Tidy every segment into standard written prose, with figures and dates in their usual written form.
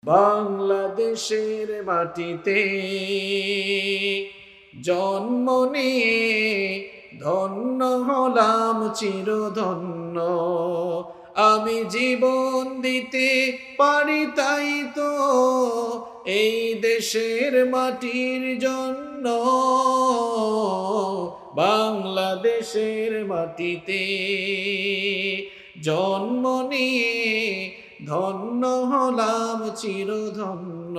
বাংলাদেশের মাটিতে জন্ম নিয়ে ধন্য হলাম চিরধন্য। আমি জীবন দিতে পারি তাই তো এই দেশের মাটির জন্য। বাংলাদেশের মাটিতে জন্ম নিয়ে ধন্য হলাম চিরধন্য।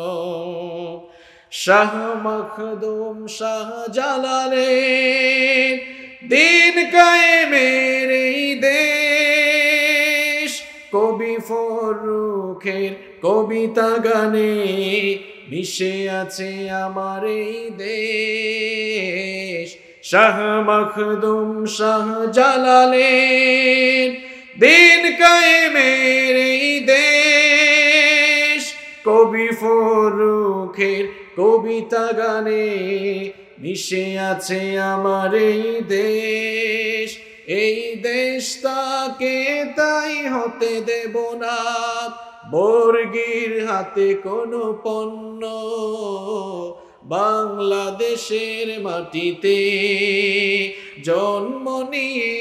শাহ মখদুম শাহ জালালের দিন কায়েমের এই দেশ, কবি ফরুখের কবিতা গানে মিশে আছে আমার এই দেশ। শাহ মখদুম শাহ জালালের দিন কায়েমের এই দেশ, কবি ফরুখের কবিতা গানে মিশে আছে আমার এই দেশ। এই দেশ তাকে তাই হতে দেব না বর্গীর হাতে কোনো পণ্য। বাংলাদেশের মাটিতে জন্ম নিয়ে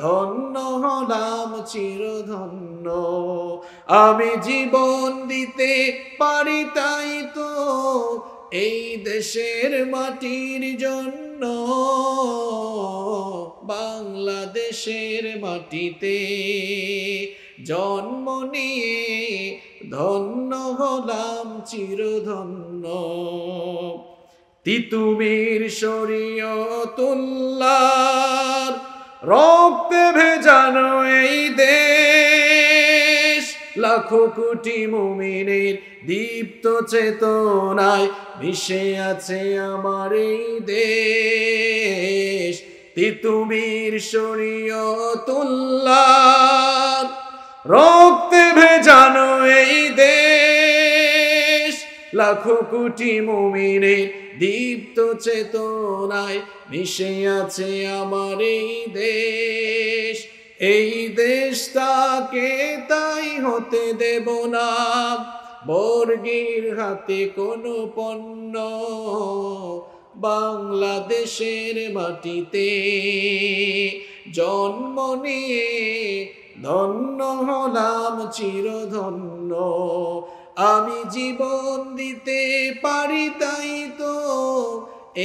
ধন্য হলাম চিরধন্য। আমি জীবন দিতে পারি তাই তো এই দেশের মাটির জন্য। বাংলাদেশের মাটিতে জন্ম নিয়ে ধন্য হলাম চিরধন্য। তিতুমীর শরীয়তুল্লাহর রক্তে ভেজানো এই দেশ, লাখো কোটি মুমিনের দীপ্ত চেতনায় মিশে আছে আমার এই দেশ। তিতুমীর শরীয়তুল্লাহর রক্তে ভেজানো এই দেশ, লাখো কোটি মুমিনের দীপ্ত চেতনায় মিশে আছে আমার এই দেশ। এই দেশ তাকে তাই হতে দেব না বর্গীর হাতে কোনো পণ্য। বাংলাদেশের মাটিতে জন্ম নিয়ে ধন্য হলাম চিরধন্য। আমি জীবন দিতে পারি তাই তো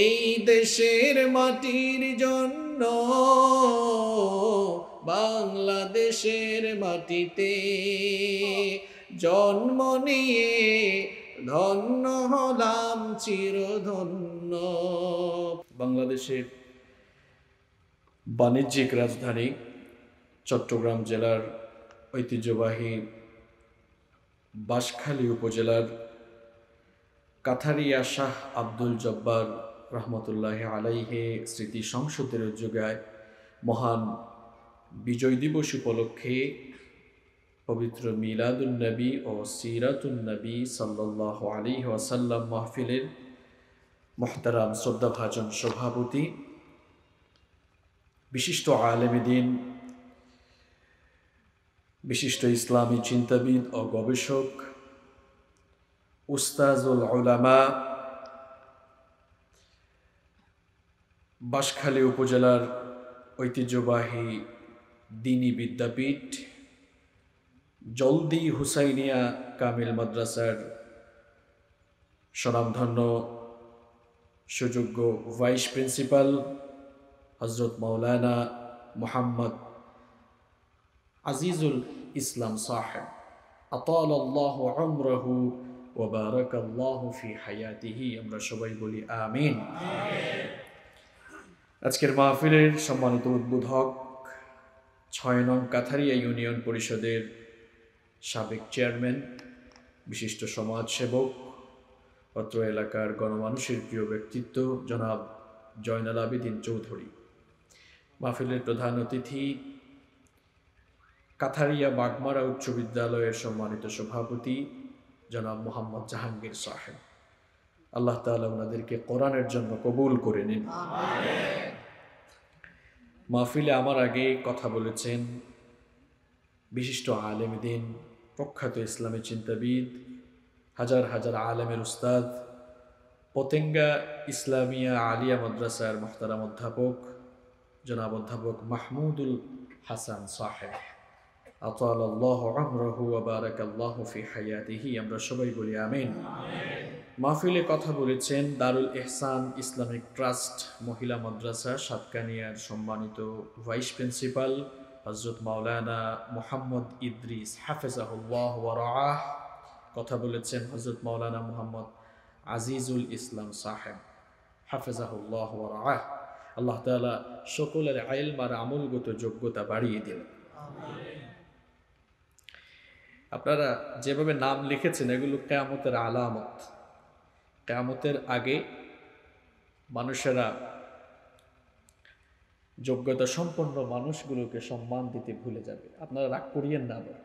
এই দেশের মাটির জন্য। বাংলাদেশের মাটিতে জন্ম নিয়ে ধন্য হলাম চিরধন্য। বাংলাদেশের বাণিজ্যিক রাজধানী চট্টগ্রাম জেলার ঐতিহ্যবাহী বাঁশখালী উপজেলার কাথারিয়া শাহ আব্দুল জব্বার রহমতুল্লাহ আলাইহে স্মৃতি সংসদের উদ্যোগে মহান বিজয় দিবস উপলক্ষে পবিত্র মিলাদুন নবী ও সিরাতুন নবী সাল্লাল্লাহু আলাইহি ওয়াসাল্লাম মাহফিলের মুহতারাম শ্রদ্ধাভাজন সভাপতি, বিশিষ্ট আলেমে দ্বীন, বিশিষ্ট ইসলামী চিন্তাবিদ ও গবেষক উস্তাজুল উলামা, বাঁশখালী উপজেলার ঐতিহ্যবাহী দ্বীনী বিদ্যাপীঠ জলদি হুসাইনিয়া কামিল মাদ্রাসার স্বনামধন্য সুযোগ্য ভাইস প্রিন্সিপাল হযরত মাওলানা মুহাম্মদ আজিজুল ইসলাম সাহেব আতালাল্লাহু উমরাহু ওয়া বারাকাল্লাহু ফি হায়াতিহি, আমরা সবাই বলি আমিন। আজকের মাহফিলের সম্মানিত উদ্বোধক ৬ নং কাথারিয়া ইউনিয়ন পরিষদের সাবেক চেয়ারম্যান, বিশিষ্ট সমাজসেবক, অত্র এলাকার গণমানুষের প্রিয় ব্যক্তিত্ব জনাব জয়নাল আবেদিন চৌধুরী, মাহফিলের প্রধান অতিথি কাথারিয়া বাগমারা উচ্চ বিদ্যালয়ের সম্মানিত সভাপতি জনাব মোহাম্মদ জাহাঙ্গীর সাহেব, আল্লাহ তাআলা ওনাদেরকে কোরআনের জন্য কবুল করে নিন। মাহফিলে আমার আগে কথা বলেছেন বিশিষ্ট আলেম দ্বীন, প্রখ্যাত ইসলামী চিন্তাবিদ হাজার হাজার আলেমের উস্তাদ, পতেঙ্গা ইসলামিয়া আলিয়া মাদ্রাসার মোহতারাম অধ্যাপক জনাব অধ্যাপক মাহমুদুল হাসান সাহেব, আতালাল্লাহু আমরাহু ওয়া বারাকাল্লাহু ফি হায়াতিহি। আমরা সবাই বলি আমিন। মাহফিলে কথা বলেছেন দারুল ইহসান ইসলামিক ট্রাস্ট মহিলা মাদ্রাসা সাতকানিয়ার সম্মানিত ভাইস প্রিন্সিপাল হযরত মাওলানা মুহাম্মদ ইদ্রিস হাফিজাহুল্লাহ ওয়া রাআহ। কথা বলেছেন হযরত মাওলানা মুহাম্মদ আজিজুল ইসলাম সাহেব হাফিজাহুল্লাহ ওয়া রাআহ। আল্লাহ তাআলা সকলের ইলম আর আমলগত যোগ্যতা বাড়িয়ে দিন। আপনারা যেভাবে নাম লিখেছেন এগুলো কিয়ামতের আলামত। কিয়ামতের আগে মানুষেরা যোগ্যতা সম্পন্ন মানুষগুলোকে সম্মান দিতে ভুলে যাবে। আপনারা রাগ করিয়েন না। আবার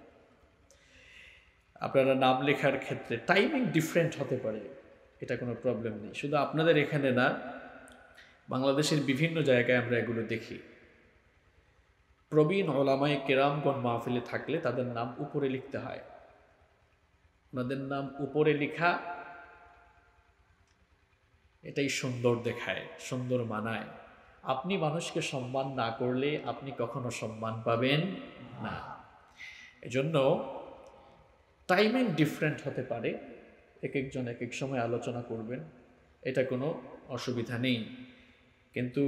আপনারা নাম লেখার ক্ষেত্রে টাইমিং ডিফারেন্ট হতে পারে, এটা কোনো প্রবলেম নেই। শুধু আপনাদের এখানে না, বাংলাদেশের বিভিন্ন জায়গায় আমরা এগুলো দেখি। প্রবীণ ওলামায়ে কেরামগণ মাহফিলে থাকলে তাদের নাম উপরে লিখতে হয়। ওনাদের নাম উপরে লেখা এটাই সুন্দর দেখায়, সুন্দর মানায়। আপনি মানুষকে সম্মান না করলে আপনি কখনো সম্মান পাবেন না। এজন্য টাইমিং ডিফারেন্ট হতে পারে, এক একজন এক এক সময় আলোচনা করবেন, এটা কোনো অসুবিধা নেই। কিন্তু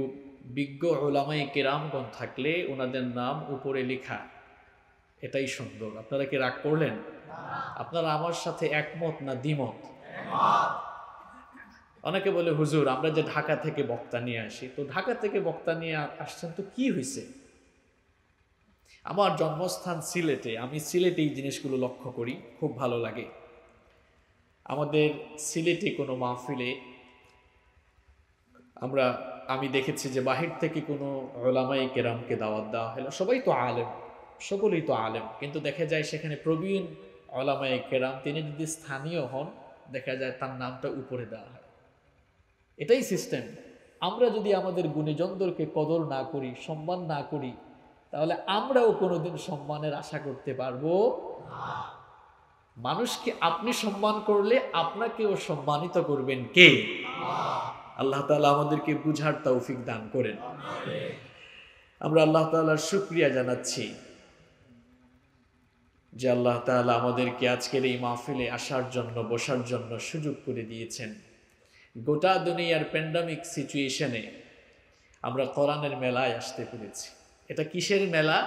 বিজ্ঞ ওলামায়ে কেরামগণ থাকলে ওনাদের নাম উপরে লেখা এটাই সুন্দর। আপনারা কি রাগ করলেন? আপনারা আমার সাথে একমত না দ্বিমত? অনেকে বলে হুজুর আমরা যে ঢাকা থেকে বক্তা নিয়ে আসি, তো ঢাকা থেকে বক্তা নিয়ে আসছেন তো কি হয়েছে? আমার জন্মস্থান সিলেটে, আমি সিলেটে এই জিনিসগুলো লক্ষ্য করি, খুব ভালো লাগে। আমাদের সিলেটে কোনো মাহফিলে আমি দেখেছি যে বাহির থেকে কোনো ওলামায়ে কেরামকে দাওয়াত দেওয়া হলো, সবাই তো আলেম, সকলেই তো আলেম, কিন্তু দেখা যায় সেখানে প্রবীণ ওলামায়ে কেরাম তিনি যদি স্থানীয় হন দেখা যায় তার নামটা উপরে দেওয়া হয়। এটাই সিস্টেম। আমরা যদি আমাদের গুণীজনদেরকে কদর না করি, সম্মান না করি, তাহলে আমরাও কোনোদিন সম্মানের আশা করতে পারবো না। মানুষকে আপনি সম্মান করলে আপনাকেও সম্মানিত করবেন কে? আল্লাহ তাআলা আমাদেরকে বুঝার তৌফিক দান করেন। আমরা আল্লাহ তাআলার শুকরিয়া জানাচ্ছি যে আল্লাহ তাআলা আমাদেরকে আজকের এই মাহফিলে আসার জন্য, বসার জন্য সুযোগ করে দিয়েছেন। গোটা দুনিয়ার প্যান্ডামিক সিচুয়েশনে আমরা কোরআনের মেলায় আসতে পেরেছি। এটা কিসের মেলা?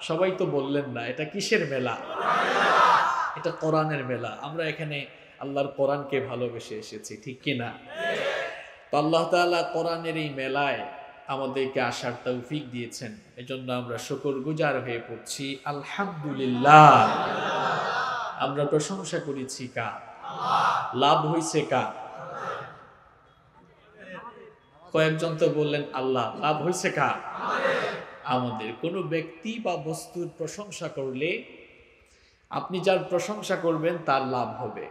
সবাই তো বললেন না, এটা কিসের মেলা? এটা কোরআনের মেলা। আমরা এখানে আল্লাহর কোরআনকে ভালোবেসে এসেছি, ঠিক কিনা? তো আল্লাহ তাআলা কোরআনের এই মেলায় আমাদেরকে আসার তৌফিক দিয়েছেন, এজন্য আমরা শুকরগুজার হয়ে পড়ছি আলহামদুলিল্লাহ। আমরা প্রশংসা করেছি কার? লাভ হয়েছে কার? কয়েকজন তো বললেন আল্লাহ, লাভ হয়েছে কার? আমাদের। কোনো ব্যক্তি বা বস্তুর প্রশংসা করলে আপনি যার প্রশংসা করবেন তার লাভ হবে,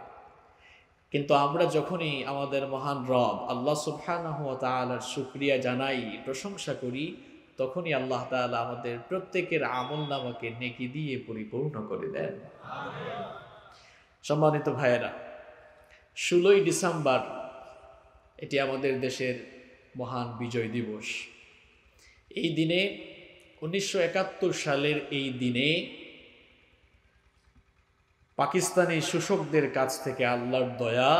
কিন্তু আমরা যখনই আমাদের মহান রব আল্লাহ সুবহানাহু ওয়া তাআলার শুকরিয়া জানাই, প্রশংসা করি, তখনই আল্লাহ তাআলা আমাদের প্রত্যেকের আমলনামাকে নেকি দিয়ে পরিপূর্ণ করে দেন। সম্মানিত ভাইয়েরা, 16ই ডিসেম্বর এটি আমাদের দেশের মহান বিজয় দিবস। এই দিনে 1971 সালের এই দিনে পাকিস্তানি শোষকদের কাছ থেকে আল্লাহর দয়া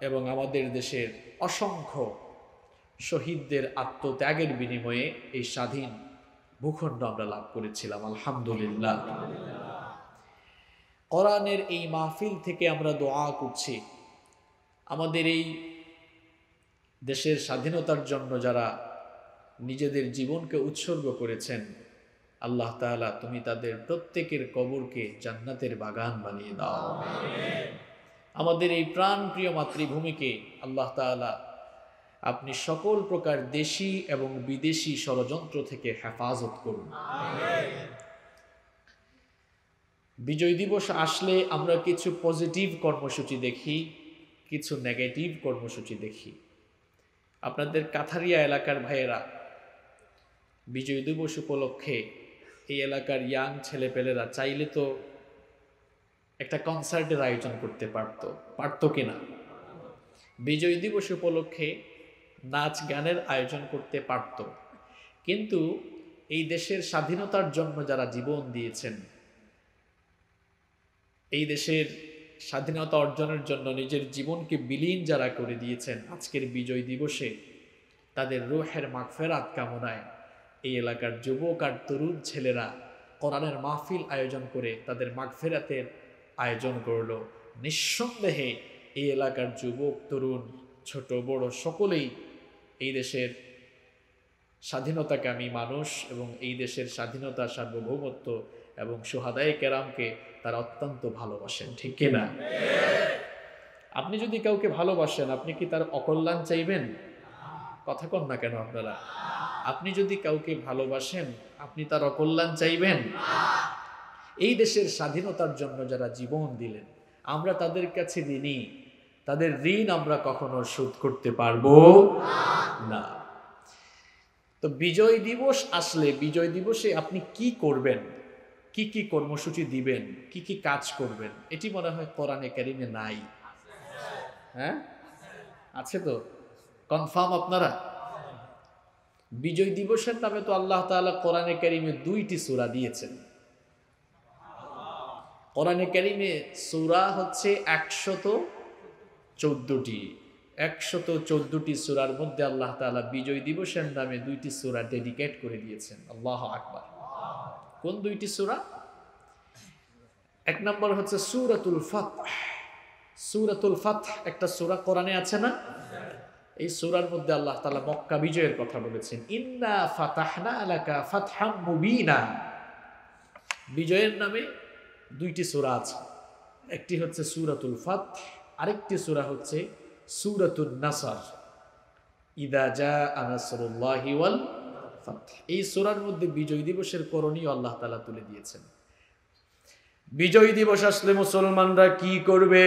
এবং আমাদের দেশের অসংখ্য শহীদদের আত্মত্যাগের বিনিময়ে এই স্বাধীন ভূখণ্ড আমরা লাভ করেছিলাম, আলহামদুলিল্লাহ। কোরআনের এই মাহফিল থেকে আমরা দোয়া করছি আমাদের এই দেশের স্বাধীনতার জন্য যারা নিজেদের জীবনকে উৎসর্গ করেছেন, আল্লাহ তাআলা তুমি তাদের প্রত্যেকের কবরকে জান্নাতের বাগান বানিয়ে দাও। আমাদের এই প্রাণপ্রিয় মাতৃভূমিকে আল্লাহ তাআলা আপনি সকল প্রকার দেশি এবং বিদেশি ষড়যন্ত্র থেকে হেফাজত করুন। বিজয় দিবস আসলে আমরা কিছু পজিটিভ কর্মসূচি দেখি, কিছু নেগেটিভ কর্মসূচি দেখি। আপনাদের কাথারিয়া এলাকার ভাইয়েরা বিজয় দিবস উপলক্ষে এই এলাকার ইয়াং ছেলেপেলেরা চাইলে তো একটা কনসার্টের আয়োজন করতে পারতো কিনা? বিজয় দিবস উপলক্ষে নাচ গানের আয়োজন করতে পারত, কিন্তু এই দেশের স্বাধীনতার জন্য যারা জীবন দিয়েছেন, এই দেশের স্বাধীনতা অর্জনের জন্য নিজের জীবনকে বিলীন যারা করে দিয়েছেন, আজকের বিজয় দিবসে তাদের রূহের মাগফিরাত কামনায় এই এলাকার যুবক আর তরুণ ছেলেরা কোরআনের মাহফিল আয়োজন করে তাদের মাগফিরাতের আয়োজন করল। নিঃসন্দেহে এই এলাকার যুবক তরুণ ছোট বড় সকলেই এই দেশের স্বাধীনতাকামী মানুষ এবং এই দেশের স্বাধীনতা, সার্বভৌমত্ব এবং সুহাদায়ে কেরামকে তারা অত্যন্ত ভালোবাসেন, ঠিক কিনা? আপনি যদি কাউকে ভালোবাসেন, আপনি কি তার অকল্যাণ চাইবেন? কথা কন না কেন আপনারা? আপনি যদি কাউকে ভালোবাসেন, আপনি তার অকল্যাণ চাইবেন? এই দেশের স্বাধীনতার জন্য যারা জীবন দিলেন, আমরা তাদের কাছে ঋণী। তাদের ঋণ আমরা কখনো শোধ করতে পারবো না। তো বিজয় দিবস আসলে, বিজয় দিবসে আপনি কি করবেন, কি কি কর্মসূচি দিবেন, কি কি কাজ করবেন, এটি মনে হয় কোরআনে কারিমে নাই। হ্যাঁ, আছে তো? কনফার্ম আপনারা? বিজয় দিবসের নামে তো আল্লাহ তাআলা কোরআনে কারিমে 2টি সূরা দিয়েছেন। কোরআনে কারিমে সূরা হচ্ছে 114টি। 114টি সূরার মধ্যে আল্লাহ তাআলা বিজয় দিবসের নামে 2টি সূরা ডেডিকেট করে দিয়েছেন। আল্লাহু আকবার। কোন 2টি সূরা? এক নম্বর হচ্ছে সূরাতুল ফাতহ। সূরাতুল ফাতহ একটা সূরা কোরআনে আছে না? এই সূরার মধ্যে আল্লাহ তাআলা মক্কা বিজয়ের কথা বলেছেন। ইন্না ফাতাহনা লাকা ফাতহাম মুবিনা। বিজয়ের নামে 2টি সূরা আছে। একটি হচ্ছে সূরাতুল ফাতহ, আরেকটি সূরা হচ্ছে সূরাতুন নাসর। ইদা জাআ নাসরুল্লাহি ওয়াল ফাতহ। এই সূরার মধ্যে বিজয় দিবসের করণীয় আল্লাহ তাআলা তুলে দিয়েছেন। বিজয় দিবস আসলে মুসলমানরা কি করবে,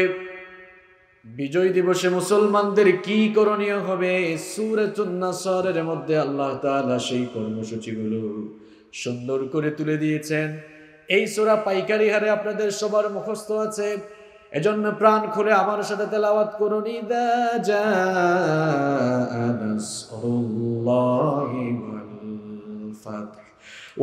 বিজয় দিবসে মুসলমানদের কি করণীয় হবে, সূরাতুন নাসরের মধ্যে আল্লাহ তাআলা সেই কর্মসূচিগুলো সুন্দর করে তুলে দিয়েছেন। এই সূরা পাইকারি হারে আপনাদের সবার মুখস্থ আছে, এজন্য প্রাণ খুলে আমার সাথে তেলাওয়াত করুন। ইদা জাআ নাসরুল্লাহি ওয়াল ফাতহ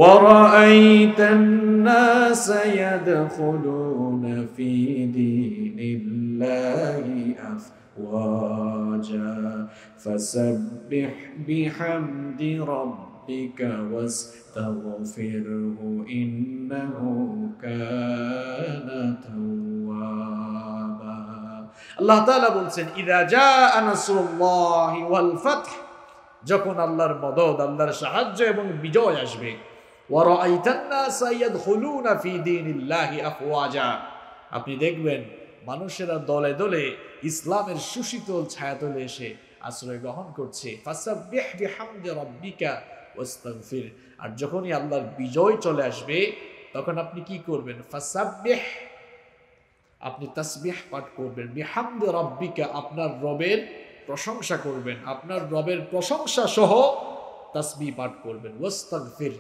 ورأيت الناس يدخلون في دين الله أفواجا فسبح بحمد ربك واستغفره إنه كان توابا। আল্লাহ তাআলা বলছেন ইদা জাআ নাসরুল্লাহি ওয়াল ফাতহ, যখন আল্লাহর মদদ, আল্লাহর সাহায্য এবং বিজয় আসবে। আপনি দেখবেন মানুষেরা দলে দলে ইসলামের সুশীতল ছায়াতলে এসে আশ্রয় গ্রহণ করছে। আর যখনই আল্লাহর বিজয় চলে আসবে, তখন আপনি কি করবেন? ফাসাব্বিহ, আপনি তাসবিহ পাঠ করবেন। বিহামদি রাব্বিকা, আপনার রবের প্রশংসা করবেন, আপনার রবের প্রশংসা সহ তাসবিহ পাঠ করবেন। ওয়াস্তাগফির,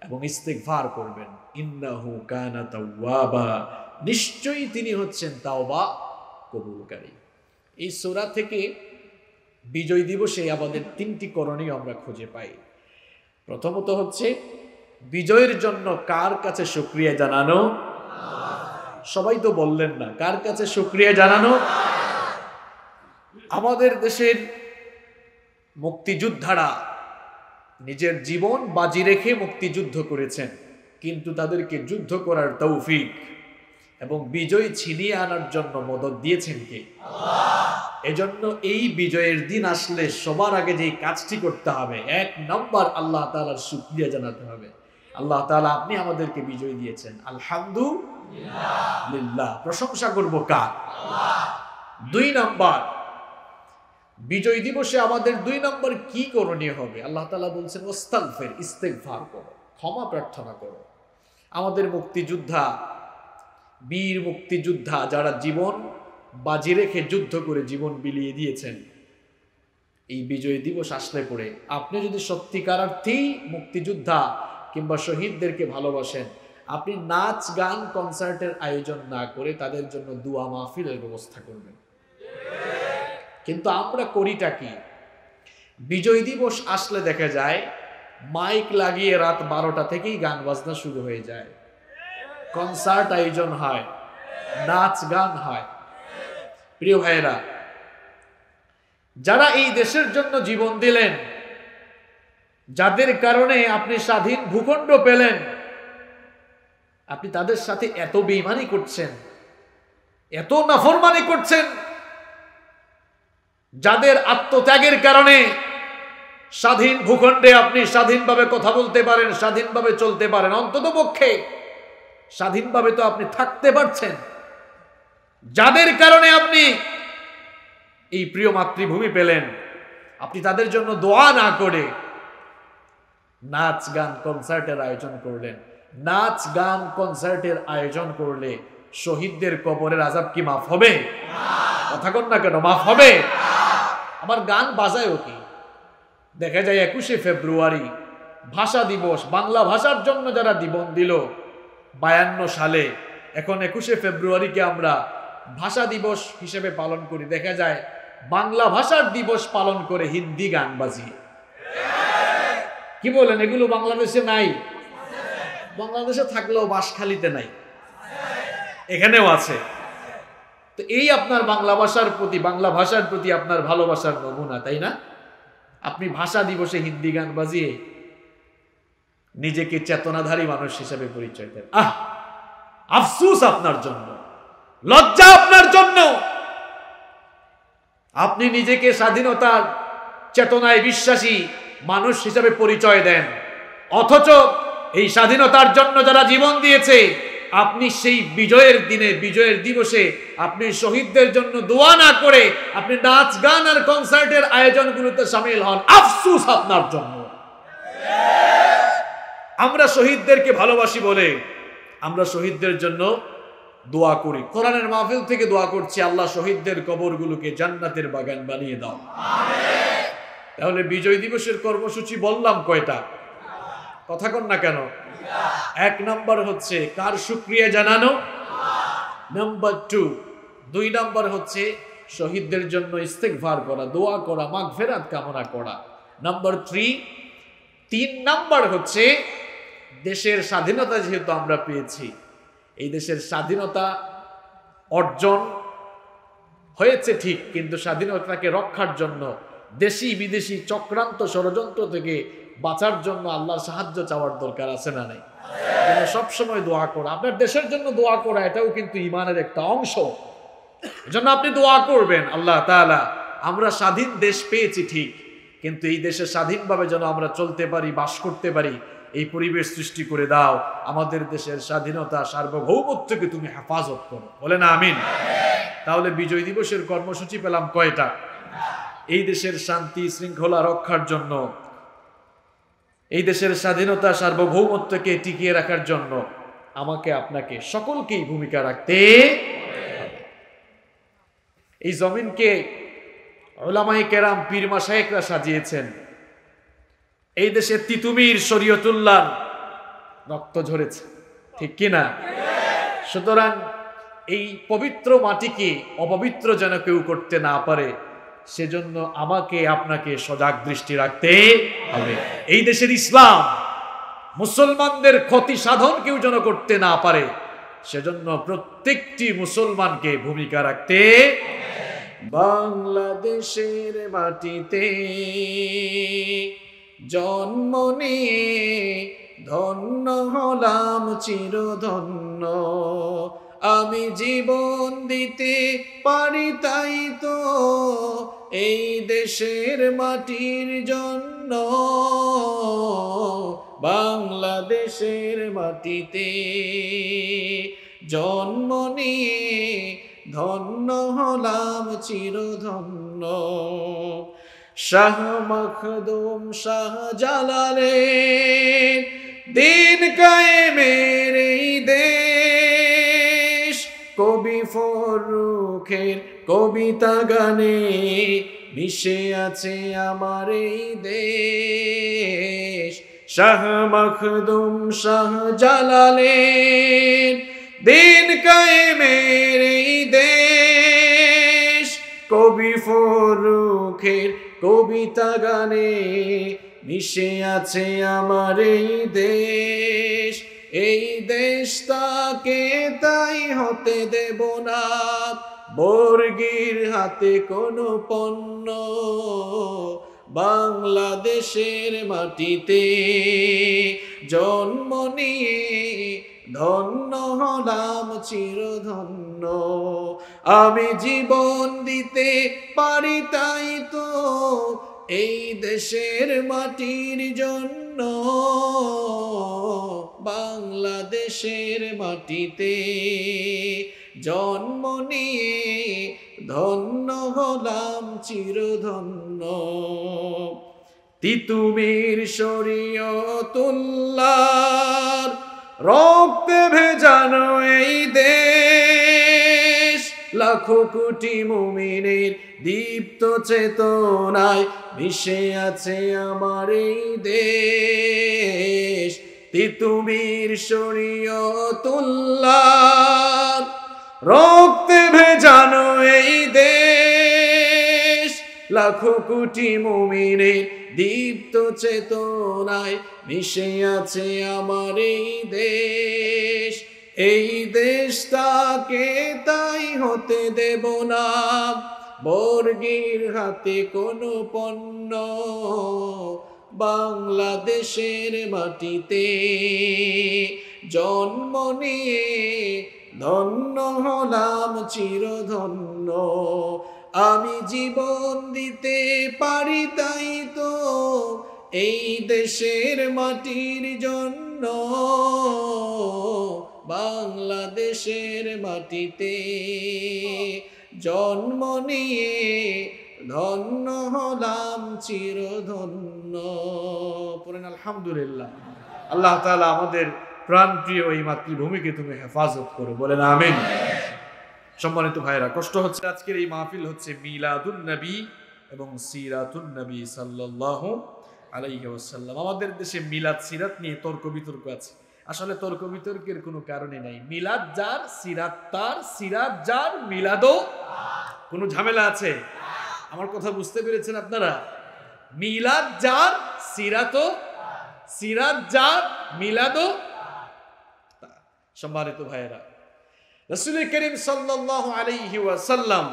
এবং ইস্তিগফার করবেন। ইন্নাহু কানা তাওয়াবা, নিশ্চয়ই তিনি হচ্ছেন তাওবা কবুলকারী। এই সূরা থেকে বিজয় দিবসে আমাদের 3টি করণীয় আমরা খুঁজে পাই। প্রথমত হচ্ছে বিজয়ের জন্য কার কাছে শুকরিয়া জানানো? সবাই তো বললেন না, কার কাছে শুকরিয়া জানানো? আমাদের দেশের মুক্তিযোদ্ধারা নিজের জীবন বাজি রেখে মুক্তিযুদ্ধ করেছেন, কিন্তু তাদেরকে যুদ্ধ করার তৌফিক এবং বিজয় ছিনিয়ে আনার জন্য মদদ দিয়েছেন কে? আল্লাহ। এজন্য এই বিজয়ের দিন আসলে সবার আগে যে কাজটি করতে হবে, 1 নম্বর আল্লাহ তাআলার শুকরিয়া জানাতে হবে। আল্লাহ তাআলা, আপনি আমাদেরকে বিজয় দিয়েছেন, আলহামদুলিল্লাহ। প্রশংসা করব কার? আল্লাহ। 2 নম্বর, বিজয় দিবসে আমাদের 2 নম্বর কি করণীয় হবে? আল্লাহ তাআলা বলছেন ওয়াস্তাগফির, ইস্তেগফার করো, ক্ষমা প্রার্থনা করো। আমাদের মুক্তিযোদ্ধা, বীর মুক্তিযোদ্ধা যারা জীবন বাজি রেখে যুদ্ধ করে জীবন বিলিয়ে দিয়েছেন, এই বিজয় দিবস আসলে পরে আপনি যদি সত্যিকার অর্থেই মুক্তিযোদ্ধা কিংবা শহীদদেরকে ভালোবাসেন, আপনি নাচ গান কনসার্টের আয়োজন না করে তাদের জন্য দোয়া মাহফিলের ব্যবস্থা করবেন। কিন্তু আমরা করিটা কি? বিজয় দিবস আসলে দেখা যায় মাইক লাগিয়ে রাত 12টা থেকেই গান বাজনা শুরু হয়ে যায়, কনসার্ট আয়োজন হয়, নাচ গান হয়। প্রিয় ভাইয়েরা, যারা এই দেশের জন্য জীবন দিলেন, যাদের কারণে আপনি স্বাধীন ভূখণ্ড পেলেন, আপনি তাদের সাথে এত বেঈমানি করছেন, এত নাফরমানি করছেন, যাদের আত্মত্যাগের কারণে স্বাধীন ভূখণ্ডে আপনি স্বাধীনভাবে কথা বলতে পারেন, স্বাধীনভাবে চলতে পারেন, অন্ততপক্ষে স্বাধীনভাবে তো আপনি থাকতে পারছেন। যাদের কারণে আপনি এই প্রিয় মাতৃভূমি পেলেন, আপনি তাদের জন্য দোয়া না করে নাচ গান কনসার্টের আয়োজন করলেন। নাচ গান কনসার্টের আয়োজন করলে শহীদদের কবরের আযাব কি মাফ হবে? কথা কন না কেন, মাফ হবে? আমার গান বাজায়ও কি? দেখা যায় 21শে ফেব্রুয়ারি ভাষা দিবস, বাংলা ভাষার জন্য যারা জীবন দিল 52 সালে, এখন 21শে ফেব্রুয়ারিকে আমরা ভাষা দিবস হিসেবে পালন করি। দেখা যায় বাংলা ভাষার দিবস পালন করে হিন্দি গান বাজিয়ে। কি বলেন, এগুলো বাংলাদেশে নাই? বাংলাদেশে থাকলেও বাঁশখালীতে নাই, এখানেও আছে। তো এই আপনার বাংলা ভাষার প্রতি আপনার ভালোবাসার নমুনা, তাই না? আপনি ভাষা দিবসে হিন্দি গান বাজিয়ে নিজেকে চেতনাধারী মানুষ হিসেবে পরিচয় দেন। আফসোস আপনার জন্য, লজ্জা আপনার জন্য। আপনি নিজেকে স্বাধীনতার চেতনায় বিশ্বাসী মানুষ হিসেবে পরিচয় দেন, অথচ এই স্বাধীনতার জন্য যারা জীবন দিয়েছে, আপনি সেই বিজয়ের দিনে, বিজয়ের দিবসে আপনি শহীদদের জন্য দোয়া না করে আপনি নাচ গান আর কনসার্টের আয়োজনগুলোতে শামিল হন। আফসোস আপনার জন্য। আমরা শহীদদেরকে ভালোবাসি বলে আমরা শহীদদের জন্য দোয়া করি, কোরআনের মাহফিল থেকে দোয়া করছি, আল্লাহ শহীদদের কবরগুলোকে জান্নাতের বাগান বানিয়ে দাও। তাহলে বিজয় দিবসের কর্মসূচি বললাম কয়টা? কথা কন না কেন? 1 নম্বর হচ্ছে কার শুকরিয়া জানানো, নাম্বার 2 নম্বর হচ্ছে শহীদদের জন্য ইস্তেগফার করা, দোয়া করা, মাগফিরাত কামনা করা। নাম্বার 3 নম্বর হচ্ছে দেশের স্বাধীনতা যেহেতু আমরা পেয়েছি, এই দেশের স্বাধীনতা অর্জন হয়েছে ঠিক, কিন্তু স্বাধীনতাকে রক্ষার জন্য দেশি বিদেশি চক্রান্ত ষড়যন্ত্র থেকে বাঁচার জন্য আল্লাহর সাহায্য চাওয়ার দরকার আছে না নাই? সবসময় দোয়া করা, আপনার দেশের জন্য দোয়া করা, এটাও কিন্তু ঈমানের একটা অংশ। এজন্য আপনি দোয়া করবেন, আল্লাহ তাআলা আমরা স্বাধীন দেশ পেয়েছি ঠিক, কিন্তু এই দেশে স্বাধীনভাবে যেন আমরা চলতে পারি, বাস করতে পারি, এই পরিবেশ সৃষ্টি করে দাও। আমাদের দেশের স্বাধীনতা সার্বভৌমত্বকে তুমি হেফাজত করো, বলেন আমিন। তাহলে বিজয় দিবসের কর্মসূচি পেলাম কয়টা? এই দেশের শান্তি শৃঙ্খলা রক্ষার জন্য, এই দেশের স্বাধীনতা সার্বভৌমত্বকে টিকিয়ে রাখার জন্য আমাকে আপনাকে সকলকেই ভূমিকা রাখতে হবে। এই জমিনকে উলামায়ে কেরাম পীর মাশায়েখরা সাজিয়েছেন। এই দেশে তিতুমির শরীয়তুল্লাহর রক্ত ঝরেছে, ঠিক কি না? সুতরাং এই পবিত্র মাটিকে অপবিত্র যেন কেউ করতে না পারে, সেজন্য আমাকে আপনাকে সজাগ দৃষ্টি রাখতে হবে। এই দেশের ইসলাম মুসলমানদের ক্ষতি সাধন কেউ যেন করতে না পারে, সেজন্য প্রত্যেকটি মুসলমানকে ভূমিকা রাখতে। বাংলাদেশের মাটিতে জন্ম নিয়ে ধন্য হলাম চিরধন্য, আমি জীবন দিতে পারি তাই তো এই দেশের মাটির জন্য। বাংলাদেশের মাটিতে জন্ম নিয়ে ধন্য হলাম চিরধন্য। শাহ মখদুম শাহ জালালের দিন কায়েমের এই দেশ, কবি ফরুখের কবিতা গানে মিশে আছে আমার এই দেশ। শাহ মখদুম শাহ জালালের দিন কায়েমের এই দেশ, কবি ফরুখের কবিতা গানে মিশে আছে আমার এই দেশ। এই দেশটাকে তাই হতে দেব না বর্গীর হাতে কোনো পণ্য, বাংলাদেশের মাটিতে জন্ম নিয়ে ধন্য হলাম চিরধন্য। আমি জীবন দিতে পারি তাই তো এই দেশের মাটির জন্য, বাংলাদেশের মাটিতে জন্ম নিয়ে ধন্য হলাম চিরধন্য। তিতুমীর শরীয়তুল্লাহর রক্তে ভেজানো এই দেশ, লাখো কোটি মুমিনের দীপ্ত চেতনায় মিশে আছে আমার এই দেশ। তিতুমীর শরীয়তুল্লাহর রক্তে ভেজানো এই দেশ, লাখো কোটি মুমিনের দীপ্ত চেতনায় মিশে আছে আমার এই দেশ। এই দেশটাকে তাই হতে দেব না বর্গীর হাতে কোনো পণ্য, বাংলাদেশের মাটিতে জন্ম নিয়ে ধন্য হলাম চিরধন্য। আমি জীবন দিতে পারি তাই তো এই দেশের মাটির জন্য, বাংলাদেশের মাটিতে জন্ম নিয়ে ধন্য হলাম চিরধন্য। পড়েন আলহামদুলিল্লাহ। আল্লাহ তাআলা আমাদের প্রাণপ্রিয় এই মাতৃভূমিকে তুমি হেফাজত করো, বলেন আমিন। সম্মানিত ভাইরা, কষ্ট হচ্ছে আজকের এই মাহফিল হচ্ছে মিলাদুন নবী এবং সিরাতুন নবী সাল্লাল্লাহু আলাইহি ওয়াসাল্লাম। আমাদের দেশে মিলাদ সিরাত নিয়ে তর্ক বিতর্ক আছে। আসলে তর্ক বিতর্কের কোনো কারণে নাই। মিলাদ যার, সিরাত তার, সিরাত যার, মিলাদও। কোনো ঝামেলা আছে? আমার কথা বুঝতে পেরেছেন আপনারা? মিলাদ যার, সিরাতও, সিরাত যার, মিলাদও। সম্মানিত ভাইয়েরা, রাসূল করিম সাল্লাল্লাহু আলাইহি ওয়াসাল্লাম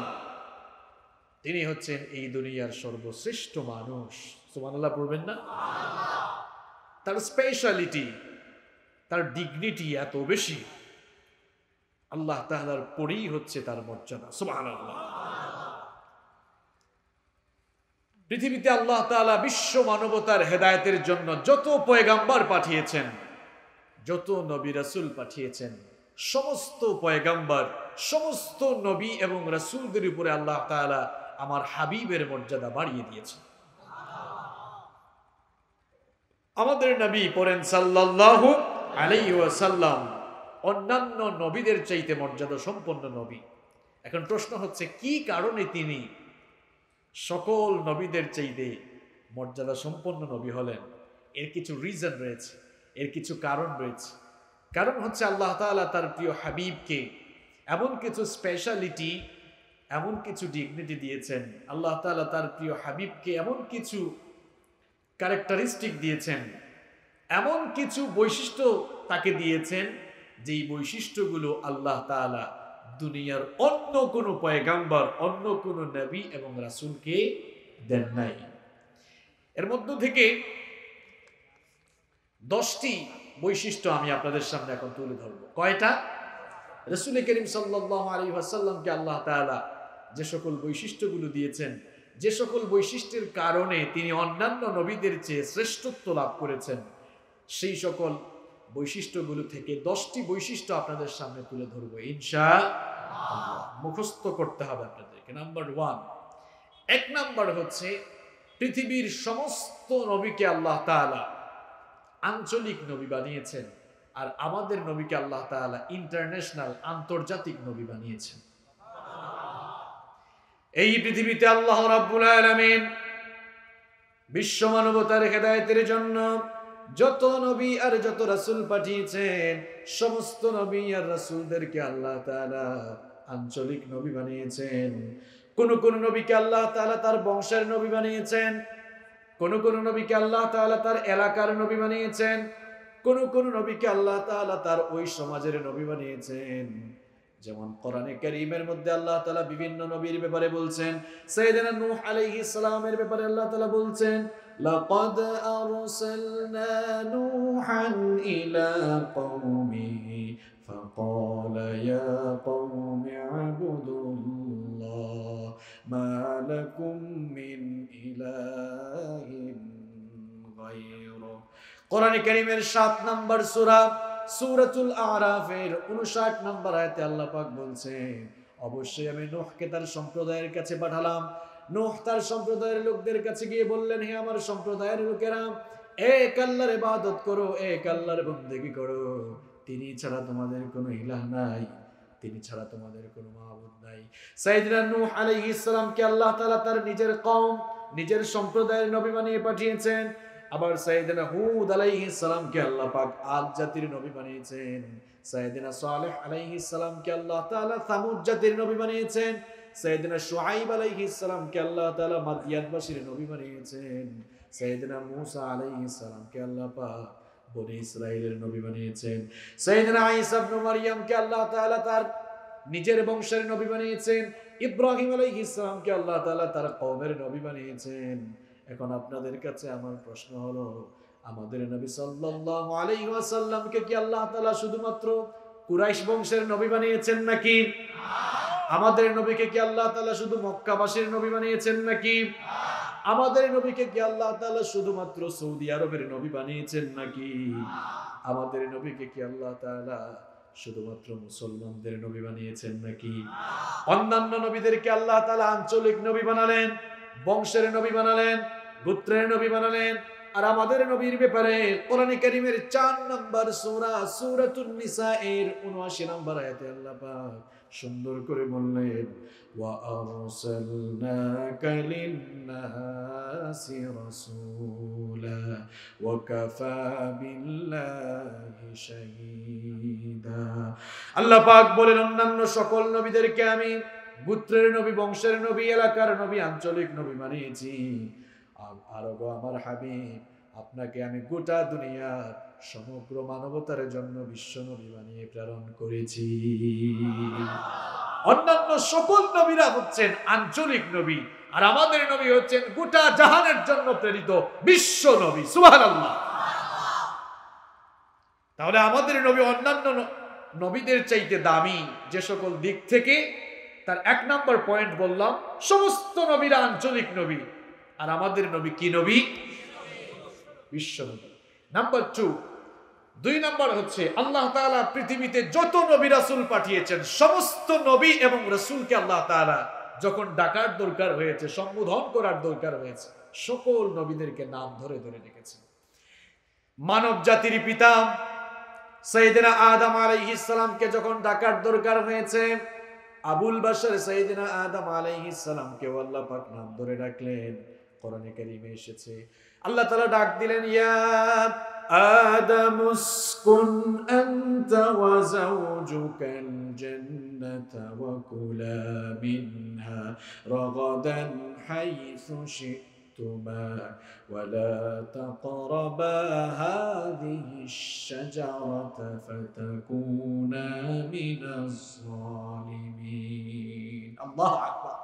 তিনি হচ্ছেন এই দুনিয়ার সর্বশ্রেষ্ঠ মানুষ। সুবহানাল্লাহ পড়বেন না? তার স্পেশালিটি, তার ডিগনিটি এত বেশি, আল্লাহ তাআলার পরেই হচ্ছে তার মর্যাদা। সুবহানাল্লাহ। পৃথিবীতে আল্লাহ তাআলা বিশ্ব মানবতার হেদায়েতের জন্য যত পয়গাম্বার পাঠিয়েছেন, যত নবী রাসূল পাঠিয়েছেন, সমস্ত পয়গাম্বার, সমস্ত নবী এবং রাসূলদের উপরে আল্লাহ তাআলা আমার হাবিবের মর্যাদা বাড়িয়ে দিয়েছেন। আমাদের নবী পড়েন সাল্লাল্লাহু আলাইহি ওয়াসাল্লাম অন্যান্য নবীদের চাইতে মর্যাদা সম্পন্ন নবী। এখন প্রশ্ন হচ্ছে, কি কারণে তিনি সকল নবীদের চাইতে মর্যাদা সম্পন্ন নবী হলেন? এর কিছু রিজন রয়েছে, এর কিছু কারণ রয়েছে। কারণ হচ্ছে আল্লাহ তাআলা তার প্রিয় হাবিবকে এমন কিছু স্পেশালিটি, এমন কিছু ডিগনিটি দিয়েছেন। আল্লাহ তাআলা তার প্রিয় হাবিবকে এমন কিছু ক্যারেক্টারিস্টিক দিয়েছেন, এমন কিছু বৈশিষ্ট্য তাকে দিয়েছেন, যেই বৈশিষ্ট্যগুলো আল্লাহ তাআলা দুনিয়ার অন্য কোনো পয়গাম্বার, অন্য কোনো নবী এবং রাসূলকে দেন নাই। এর মধ্য থেকে 10টি বৈশিষ্ট্য আমি আপনাদের সামনে এখন তুলে ধরব। কয়টা? রাসূল করিম সাল্লাল্লাহু আলাইহি ওয়াসাল্লামকে আল্লাহ তাআলা যে সকল বৈশিষ্ট্যগুলো দিয়েছেন, যে সকল বৈশিষ্ট্যের কারণে তিনি অন্যান্য নবীদের চেয়ে শ্রেষ্ঠত্ব লাভ করেছেন, সেই সকল বৈশিষ্ট্যগুলো থেকে 10টি বৈশিষ্ট্য আপনাদের সামনে তুলে ধরব ইনশাআল্লাহ। মুখস্থ করতে হবে আপনাদেরকে। নাম্বার 1, 1 নাম্বার হচ্ছে পৃথিবীর সমস্ত নবীকে আল্লাহ তাআলা আঞ্চলিক নবী বানিয়েছেন, আর আমাদের নবীকে আল্লাহ তাআলা ইন্টারন্যাশনাল, আন্তর্জাতিক নবী বানিয়েছেন। এই পৃথিবীতে আল্লাহ রাব্বুল আলামিন বিশ্ব মানবতার হেদায়েতের জন্য যত নবী আর যত রাসূল পাঠিয়েছেন সমস্ত নবী আর রাসূলদেরকে আল্লাহ তাআলা আঞ্চলিক নবী বানিয়েছেন। কোন কোন নবীকে আল্লাহ তাআলা তার বংশের নবী বানিয়েছেন, কোন কোন নবীকে আল্লাহ তাআলা তার এলাকার নবী বানিয়েছেন, কোন কোন নবীকে আল্লাহ তাআলা তার ওই সমাজের নবী বানিয়েছেন। যেমন কোরআনে কারীমের মধ্যে আল্লাহ তাআলা বিভিন্ন নবীর ব্যাপারে বলছেন। সাইয়েদনা নূহ আলাইহিস সালামের ব্যাপারে আল্লাহ তাআলা বলছেন, লাকাদ আরসালনা নূহান ইলা কওমিহি ফাকালা ইয়া কওমি আবুদুল্লাহ মা লাকুম মিন ইলাহিন গায়রু। কোরআনে কারীমের 7 নম্বর সূরা সূরাতুল আরাফের 59 নম্বর আয়াতে আল্লাহ পাক বলছেন, অবশ্যই আমি নূহকে তার সম্প্রদায়ের কাছে পাঠালাম। নূহ তার সম্প্রদায়ের লোকদের কাছে গিয়ে বললেন, হে আমার সম্প্রদায়ের লোকেরা, এক আল্লাহর ইবাদত করো, এক আল্লাহর বন্দেগী করো। তিনি ছাড়া তোমাদের কোনো ইলাহ নাই, তিনি ছাড়া তোমাদের কোনো মাবুদ নাই। সাইয়েদনা নূহ আলাইহিস সালামকে আল্লাহ তাআলা তার নিজের কওম, নিজের সম্প্রদায়ের নবী বানিয়ে পাঠিয়েছেন। আবার সাইয়েদনা হুদ আলাইহিস সালামকে আল্লাহ পাক আদ জাতির নবী বানিয়েছেন। সাইয়েদনা সালেহ আলাইহিস সালামকে আল্লাহ তাআলা সামুদ জাতির নবী বানিয়েছেন। সাইয়েদনা শুআইব আলাইহিস সালামকে আল্লাহ তাআলা মাদিয়ানবাসীর নবী বানিয়েছেন। সাইয়েদনা মূসা আলাইহিস সালামকে আল্লাহ পাক বনি ইসরাইলের নবী বানিয়েছেন। সাইয়েদনা ঈসা ইবনে মারইয়ামকে আল্লাহ তাআলা তার নিজের বংশের নবী বানিয়েছেন। ইব্রাহিম আলাইহিস সালামকে আল্লাহ তাআলা তার কওমের নবী বানিয়েছেন। এখন আপনাদের কাছে আমার প্রশ্ন হলো, আমাদের নবী সাল্লাল্লাহু আলাইহি ওয়াসাল্লামকে কি আল্লাহ তাআলা শুধুমাত্র কুরাইশ বংশের নবী বানিয়েছেন নাকি? আমাদের নবীকে কি আল্লাহ তাআলা শুধু মক্কাবাসীর নবী বানিয়েছেন নাকি? আমাদের নবীকে কি আল্লাহ তাআলা শুধুমাত্র সৌদি আরবের নবী বানিয়েছেন নাকি? আমাদের নবীকে কি আল্লাহ তাআলা শুধুমাত্র মুসলমানদের নবী বানিয়েছেন নাকি? অন্যান্য নবীদেরকে আল্লাহ তাআলা আঞ্চলিক নবী বানালেন, বংশের নবী বানালেন, গোত্রের নবী বানালেন। আর আমাদের নবীর ব্যাপারে কোরআনে কারীমের 4 নম্বর সূরা সূরাতুন নিসা এর 79 নম্বর আয়াতে আল্লাহ পাক সুন্দর করে বললেন, ওয়া আরসালনাকা লিন-নাসি রাসূলা ওয়া কাফা বিল্লাহি শাহীদা। আল্লাহ পাক বলেন, অন্যান্য সকল নবীদেরকে আমি গোত্রের নবী, বংশের নবী, এলাকার নবী, আঞ্চলিক নবী বানিয়েছি। আর গো আমার হাবিব, আপনাকে আমি গোটা দুনিয়ার সমগ্র মানবতার জন্য বিশ্ব নবী বানিয়ে প্রেরণ করেছি। অন্যান্য সকল নবীরা হচ্ছেন আঞ্চলিক নবী, আর আমাদের নবী হচ্ছেন গোটা জাহানের জন্য প্রেরিত বিশ্ব নবী। সুবহানাল্লাহ। তাহলে আমাদের নবী অন্যান্য নবীদের চাইতে দামি যে সকল দিক থেকে, তার 1 নম্বর পয়েন্ট বললাম, সমস্ত নবীরা আঞ্চলিক নবী, আর আমাদের নবী কি নবী? বিশ্ব নবী। নাম্বার 2 নম্বর হচ্ছে আল্লাহ তাআলা পৃথিবীতে যত নবী রাসূল পাঠিয়েছেন, সমস্ত নবী এবং রাসূলকে আল্লাহ তাআলা যখন ডাকার দরকার হয়েছে, সম্বোধন করার দরকার হয়েছে, সকল নবীদেরকে নাম ধরে ধরে ডেকেছেন। মানব জাতির পিতা সাইয়েদনা আদম আলাইহিস সালামকে যখন ডাকার দরকার হয়েছে, আবুল বাশার সাইয়েদনা আদম আলাইহিস সালামকে আল্লাহ পাক নাম ধরে ডাকলেন। কোরআনে কারীমে এসেছে, আল্লাহ তাআলা ডাক দিলেন, ইয়া আদম উসকুন আনতা ওয়া যাওজুকাল জান্নাতা ওয়া কুলা মিনহা রাগাদান হাইসু শি'তুমা ওয়া লা তাকরাবা হাযিহিশ শাজারাতা ফাতাকুনা মিনাজ জালিমিন। আল্লাহু আকবার।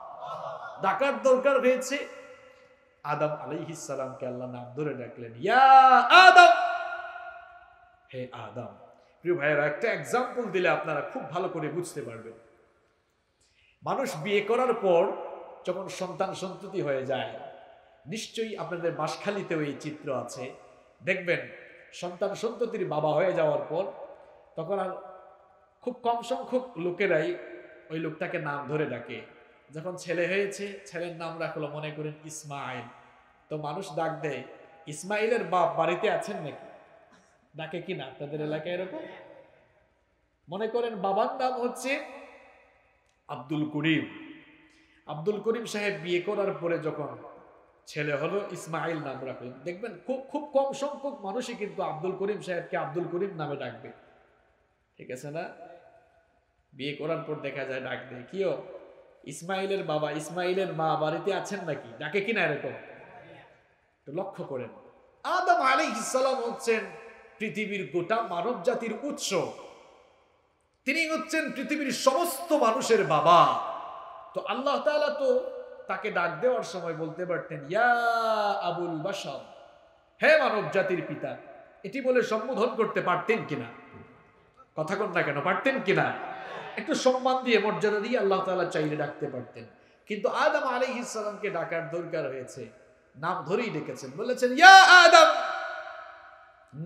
ডাকার দরকার হয়েছে, আদম আলাইহিস সালামকে আল্লাহ নাম ধরে ডাকলেন, ইয়া আদম, হে আদম। প্রিয় ভাইয়েরা, একটা এক্সাম্পল দিলে আপনারা খুব ভালো করে বুঝতে পারবেন। মানুষ বিয়ে করার পর যখন সন্তান সন্ততি হয়ে যায়, নিশ্চয়ই আপনাদের বাসখালীতেও এই চিত্র আছে, দেখবেন সন্তান সন্ততির বাবা হয়ে যাওয়ার পর তখন আর খুব কম সংখ্যক লোকেরাই ওই লোকটাকে নাম ধরে ডাকে। যখন ছেলে হয়েছে, ছেলের নাম রাখলো মনে করেন ইসমাইল, তো মানুষ ডাক দেয়, ইসমাইলের বাপ বাড়িতে আছেন নাকি? ডাকে কিনা আপনাদের এলাকায় এরকম? মনে করেন বাবার নাম হচ্ছে আব্দুল করিম। আব্দুল করিম সাহেব বিয়ে করার পরে যখন ছেলে হলো ইসমাইল নাম রাখলেন। দেখবেন খুব খুব কম সংখ্যক মানুষই কিন্তু আব্দুল করিম সাহেবকে আব্দুল করিম নামে ডাকবে, ঠিক আছে না? বিয়ে করার পর দেখা যায় ডাক দেয়, কিও ইসমাইলের বাবা, ইসমাইলের মা বাড়িতে আছেন নাকি, ডাকে কিনা এরকম। তো লক্ষ্য করেন, আদম আলাইহিস সালাম হচ্ছেন পৃথিবীর গোটা মানব জাতির উৎস, তিনি হচ্ছেন পৃথিবীর সমস্ত মানুষের বাবা। তো আল্লাহ তাআলা তো তাকে ডাক দেওয়ার সময় বলতে পারতেন ইয়া আবুল বাশার, হে মানব জাতির পিতা, এটি বলে সম্বোধন করতে পারতেন কিনা? কথা কন না কেন, পারতেন কিনা? একটু সম্মান দিয়ে মর্যাদা দিয়ে আল্লাহ তাআলা চাইলে ডাকতে পারতেন, কিন্তু আদম আলাইহিস সালামকে ডাকার দরকার হয়েছে, নাম ধরেই ডেকেছেন, বলেছেন ইয়া আদম।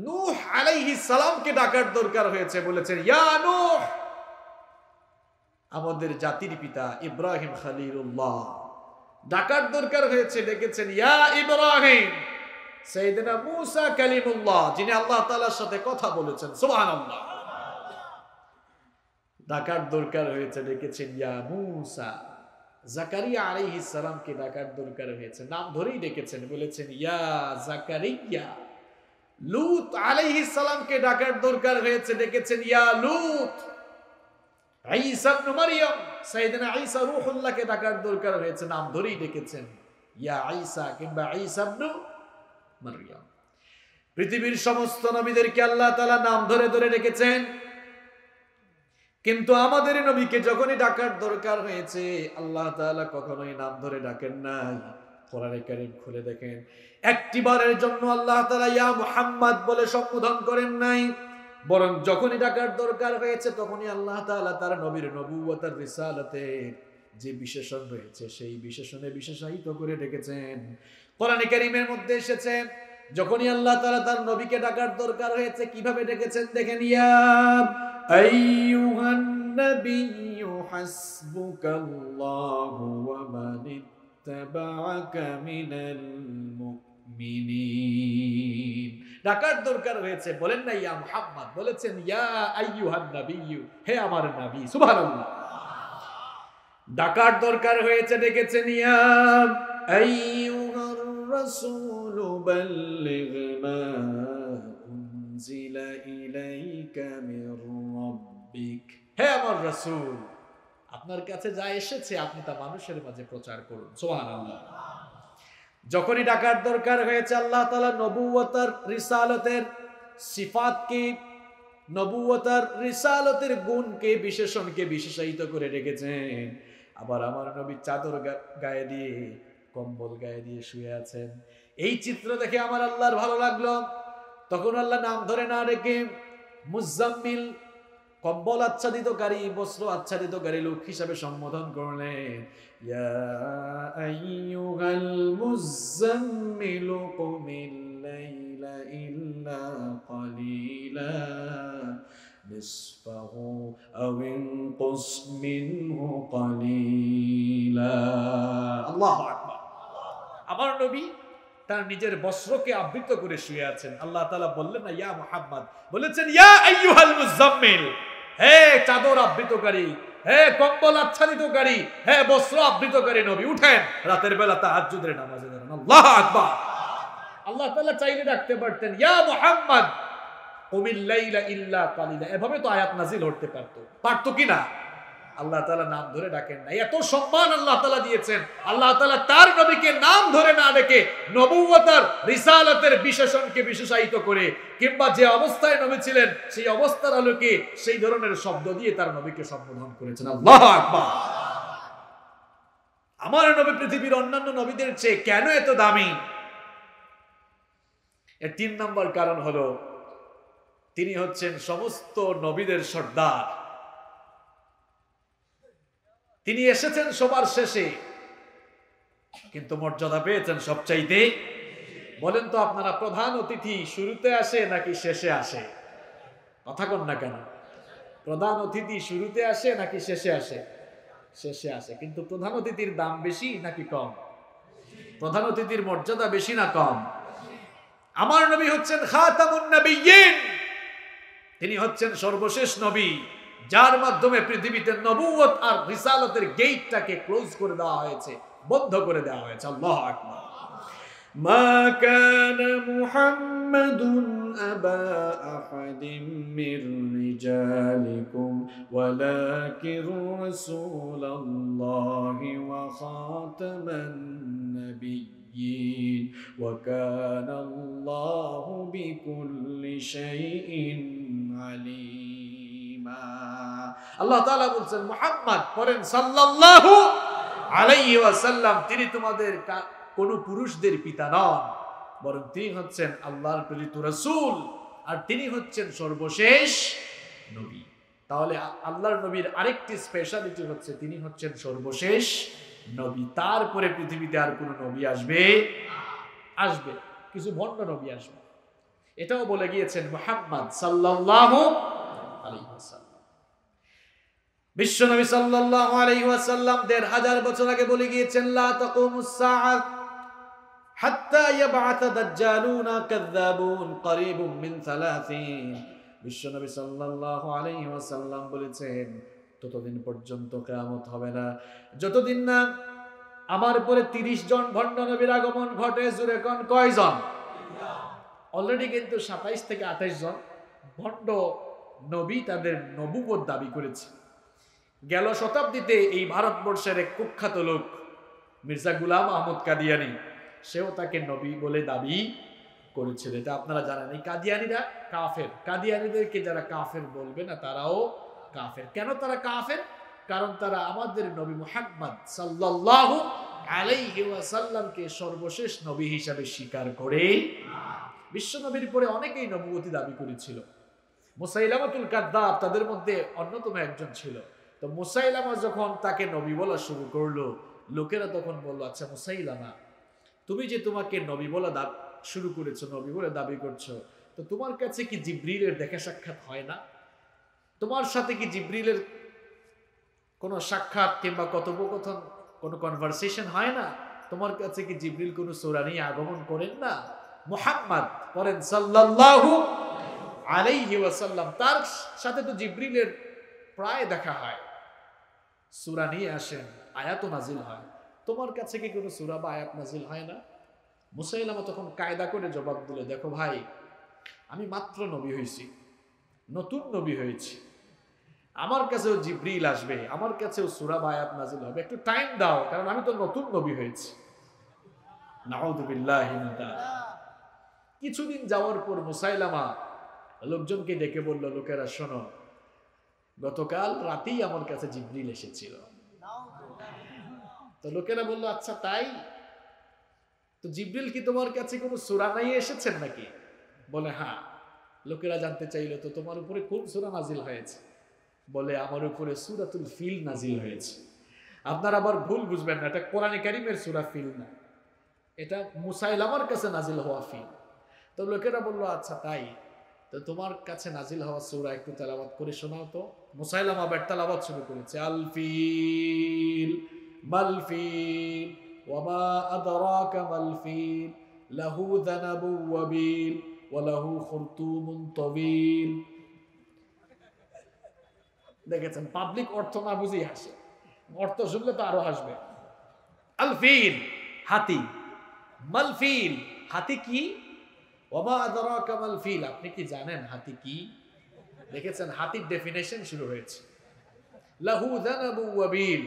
নূহ আলাইহিস সালামকে ডাকার দরকার হয়েছে, বলেছেন ইয়া নূহ। আমাদের জাতির পিতা ইব্রাহিম খলিলুল্লাহ, ডাকার দরকার হয়েছে, ডেকেছেন ইয়া ইব্রাহিম। সাইয়েদনা মূসা কালিমুল্লাহ, যিনি আল্লাহ তাআলার সাথে কথা বলেছেন, সুবহানাল্লাহ, ডাকার দরকার হয়েছে, ডেকেছেন ইয়া মূসা। জাকারিয়া আলাইহিস সালামকে ডাকার দরকার হয়েছে, নাম ধরেই ডেকেছেন, বলেছেন ইয়া জাকারিয়া। লূত আলাইহিস সালামকে ডাকার দরকার হয়েছে, ডেকেছেন ইয়া লূত। ঈসা ইবনে মারইয়াম, সাইয়েদনা ঈসা রূহুল্লাহকে ডাকার দরকার হয়েছে, নাম ধরেই ডেকেছেন ইয়া ঈসা কিংবা ঈসা ইবনে মারইয়াম। পৃথিবীর সমস্ত নবীদেরকে আল্লাহ তাআলা নাম ধরে ধরে ডেকেছেন, কিন্তু আমাদের নবীকে যখনই ডাকার দরকার হয়েছে আল্লাহ তাআলা কখনোই নাম ধরে ডাকেন নাই। কোরআনে কারীম খুলে দেখেন, একটিবারের জন্য আল্লাহ তাআলা ইয়া মুহাম্মদ বলে সম্বোধন করেন নাই, বরং যখনই ডাকার দরকার হয়েছে তখনই আল্লাহ তাআলা তার নবীর নবুয়ত আর রিসালাতের যে বিশেষণ রয়েছে সেই বিশেষণে বিশেষায়িত করে ডেকেছেন। কোরআনে কারীমের মধ্যে এসেছে, যখনই আল্লাহ তাআলা তার নবীকে ডাকার দরকার হয়েছে কিভাবে ডেকেছেন দেখেন, ইয়া আইয়ুহান নাবিয়্যু হাসবুকাল্লাহু ওয়া মান ইত্তাবা'আকা মিনাল মুমিনিন। ডাকার দরকার হয়েছে, বলেন না ইয়া মুহাম্মদ, বলেছেন ইয়া আইয়ুহান নাবিয়্যু, হে আমার নবী, সুবহানাল্লাহ। ডাকার দরকার হয়েছে, ডেকেছেন ইয়া আইয়ুহার রাসূলু বাল্লিগ মা উনজিলা ইলাইকা মির রাব্বিক, হে আমার রাসূল, আপনার কাছে যা এসেছে আপনি তা মানুষের মাঝে প্রচার করুন, সুবহানাল্লাহ। যখনই ডাকার দরকার হয়েছে আল্লাহ তাআলা নবুয়তার রিসালাতের সিফাতকে, নবুয়তার রিসালাতের গুণকে, বিশেষণকে বিশেষায়িত করে রেখেছেন। আবার আমার নবী চাদর গায়ে দিয়ে, কম্বল গায়ে দিয়ে শুয়ে আছেন, এই চিত্র দেখে আমার আল্লাহর ভালো লাগলো। তখন আল্লাহ নাম ধরে না রেখে মুজাম্মিল, কম্বল আচ্ছাদিতকারী, বস্ত্র আচ্ছাদিতকারী লোক হিসাবে সম্বোধন করলেন, ইয়া আইয়ুহাল মুজাম্মিলু কুমিল লাইলা ইল্লা কালিলা নিসফাহু আও ইনকুস মিনহু কালিলা। আল্লাহু আকবার। আমার নবী তার নিজের বস্ত্রকে আবৃত করে শুয়ে আছেন। আল্লাহ তাআলা বললেন না ইয়া মুহাম্মদ, বলেছেন ইয়া আইয়ুহাল মুজাম্মিল, হে চাদর আবৃতকারী, হে কম্বল আচ্ছাদিতকারী, হে বস্ত্র আবৃতকারী নবী, উঠেন, রাতের বেলা তাহাজ্জুদের নামাজে দাঁড়ান। আল্লাহু আকবার। আল্লাহ তাআলা চাইলে ডাকতে পারতেন ইয়া মুহাম্মদ কুমিল লাইলা ইল্লা কালিলা, এভাবে তো আয়াত নাজিল হতে পারতো কিনা? আল্লাহ তাআলা নাম ধরে ডাকেন না। এত সম্মান আল্লাহ তাআলা দিয়েছেন, আল্লাহ তাআলা তার নবীকে নাম ধরে না ডেকে নবুয়তের রিসালাতের বিশেষণকে বিশেষায়িত করে, কিংবা যে অবস্থায় নবী ছিলেন সেই অবস্থার আলোকে সেই ধরনের শব্দ দিয়ে তার নবীকে সম্বোধন করেছেন। আল্লাহু আকবার। আমার নবী পৃথিবীর অন্যান্য নবীদের চেয়ে কেন এত দামি? এর 3 নম্বর কারণ হলো তিনি হচ্ছেন সমস্ত নবীদের সর্দার। তিনি এসেছেন সবার শেষে, কিন্তু মর্যাদা পেয়েছেন সবচাইতে। বলেন তো আপনারা, প্রধান অতিথি শুরুতে আসে নাকি শেষে আসে? কথা কন না কেন? প্রধান অতিথি শুরুতে আসে নাকি শেষে আসে? শেষে আসে। কিন্তু প্রধান অতিথির দাম বেশি নাকি কম? প্রধান অতিথির মর্যাদা বেশি না কম? আমার নবী হচ্ছেন খাতামুন নবিয়্যিন, তিনি হচ্ছেন সর্বশেষ নবী, যার মাধ্যমে পৃথিবীতে নবুয়ত আর রিসালাতের গেটটাকে ক্লোজ করে দেওয়া হয়েছে, বন্ধ করে দেওয়া হয়েছে। আল্লাহু আকবার। মা কানা মুহাম্মাদুন আবা আহাদিম মির রিজালিকুম ওয়ালাকিন রাসূলুল্লাহি ওয়া খাতামান নাবিয়্যিন ওয়া কানা আল্লাহু বিকুল্লি শাইইন আলিমা। আল্লাহ তাআলা বলছেন মুহাম্মদ পড়েন সাল্লাল্লাহু আলাইহি ওয়াসাল্লাম, তিনি তোমাদের কোন পুরুষদের পিতা নন, বরং তিনি হচ্ছেন আল্লাহর প্রেরিত রাসূল, আর তিনি হচ্ছেন সর্বশেষ নবী। তাহলে আল্লাহর নবীর আরেকটি স্পেশালিটি হচ্ছে তিনি হচ্ছেন সর্বশেষ নবী। তারপরে পৃথিবীতে আর কোন নবী আসবে কিছু ভণ্ড নবী আসবে। এটাও বলে গিয়েছেন মুহাম্মদ সাল্লাল্লাহু আলাইহি ওয়াসাল্লাম। বিশ্বনবী সাল্লাল্লাহু আলাইহি ওয়াসাল্লাম ১৫০০ বছর আগে বলে গিয়েছেন লা তাকুমুস সাআত হাত্তা ইয়াবআথা দাজ্জালুনা কাযাবুন করিবুম মিন ৩০। বিশ্বনবী সাল্লাল্লাহু আলাইহি ওয়াসাল্লাম বলেছেন ততদিন পর্যন্ত কিয়ামত হবে না যতদিন না আমার উপরে ৩০ জন ভণ্ড নবীর আগমন ঘটে। জোরে কোন কয়জন? অলরেডি কিন্তু ২৭ থেকে ২৮ জন ভণ্ড নবী তাদের নবুয়ত দাবি করেছে। গেল শতাব্দীতে এই ভারতবর্ষের এক কুখ্যাত লোক মির্জা গুলাম আহমদ কাদিয়ানি, সেও তাকে নবী বলে দাবি করেছিল। এটা আপনারা জানেন। এই কাদিয়ানিরা কাফের। কাদিয়ানিদেরকে যারা কাফের বলবে না তারাও কাফের। কেন তারা কাফের? কারণ তারা আমাদের নবী মুহাম্মদ সাল্লাল্লাহু আলাইহি ওয়াসাল্লামকে সর্বশেষ নবী হিসাবে স্বীকার করে। বিশ্ব নবীর পরে অনেকেই নবুয়তি দাবি করেছিল। মুসাইলামাতুল কাযযাব তাদের মধ্যে অন্যতম একজন ছিল। তো মুসাইলামা যখন তাকে নবী বলা শুরু করলো, লোকেরা তখন বলল, আচ্ছা মুসাইলামা, তুমি যে তোমাকে নবী বলা শুরু করেছো, নবী বলে দাবি করছো, তো তোমার কাছে কি জিবরিলের দেখা সাক্ষাৎ হয় না? তোমার সাথে কি জিবরিলের কোনো সাক্ষাৎ কিংবা কথোপকথন, কোনো কনভারসেশন হয় না? তোমার কাছে কি জিবরিল কোনো সূরা নিয়ে আগমন করেন না? মুহাম্মদ পড়েন সাল্লাল্লাহু আলাইহি ওয়াসাল্লাম, তার সাথে তো জিবরিলের প্রায় দেখা হয়, সূরা নিয়ে আসেন, আয়াতও নাজিল হয়। তোমার কাছে কি কোনো সূরা বা আয়াত নাজিল হয় না? মুসাইলামা তখন কায়দা করে জবাব দিল, দেখো ভাই, আমি মাত্র নবী হয়েছি, নতুন নবী হয়েছি, আমার কাছেও জিবরিল আসবে, আমার কাছেও সূরা বা আয়াত নাজিল হবে, একটু টাইম দাও, কারণ আমি তো নতুন নবী হয়েছি। নাউযুবিল্লাহি মিন যালিক। কিছুদিন যাওয়ার পর মুসাইলামা লোকজনকে ডেকে বলল, লোকেরা শোনো, গতকাল রাতেই আমার কাছে জিবরিল এসেছিল। তো লোকেরা বলল, আচ্ছা তাই? তো জিবরিল কি তোমার কাছে কোনো সূরা নিয়ে এসেছেন নাকি? বলে হ্যাঁ। লোকেরা জানতে চাইল, তো তোমার উপরে কোন সূরা নাজিল হয়েছে? বলে আমার উপরে সূরাতুল ফিল নাজিল হয়েছে। আপনারা আবার ভুল বুঝবেন না, এটা কোরআনে কারীমের সূরা ফিল না, এটা মুসাইলামার কাছে নাজিল হওয়া ফিল। তো লোকেরা বলল, আচ্ছা তাই, তো তোমার কাছে নাজিল হওয়া সূরা একটু তেলাওয়াত করে শোনাও তো। মুসাইলামা আবার তেলাওয়াত শুরু করেছে, আল ফিল মাল ফিল ওয়া মা আদরাকা মাল ফিল লাহু যানাবু ওয়াবিল ওয়া লাহু খুরতুমুন তাওয়িল। দেখেছেন, পাবলিক অর্থ না বুঝি হাসে, অর্থ শুনলে তো আরো হাসবে। আল ফিল হাতি, মাল ফিল হাতি কি, ওয়া মা আদরাকা মাল ফিল আপনি কি জানেন হাতি কি? দেখেছেন, হাতির ডেফিনেশন শুরু হয়েছে। লাহু যানাবু ওয়াবিল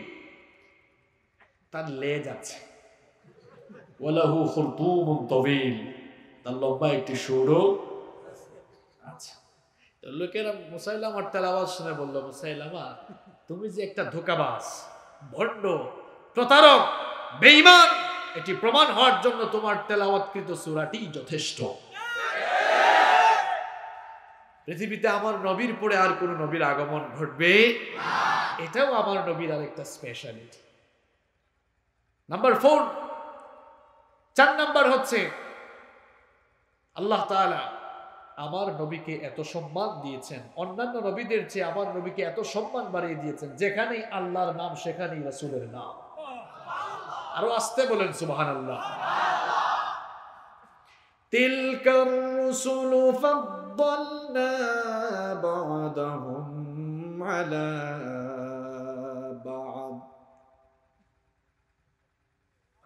তার লেজ আছে, ওয়া লাহু খুরতুমুন তাওয়িল তার লম্বা একটি সুরও আছে। তো লোকেরা মুসাইলামার তেলাওয়াত শুনে বলল, মুসাইলামা তুমি যে একটা ধোঁকাবাজ, ভণ্ড, প্রতারক, বেঈমান, এটি প্রমাণ হওয়ার জন্য তোমার তেলাওয়াতকৃত সূরাটি যথেষ্ট। পৃথিবীতে আমার নবীর পরে আর কোন নবীর আগমন ঘটবে না, এটাও আমার নবীর আরেকটা স্পেশালিটি। নাম্বার 4, 4 নাম্বার হচ্ছে আল্লাহ তাআলা আমার নবীকে এত সম্মান দিয়েছেন, অন্যান্য নবীদের চেয়ে আমার নবীকে এত সম্মান বাড়িয়ে দিয়েছেন, যেখানেই আল্লাহর নাম সেখানেই রাসূলের নাম। আরো আসতে বলেন সুবহানাল্লাহ। তিলকার রুসুলু ফাদ্দালনা বা'দাহুম আলা বা'দ।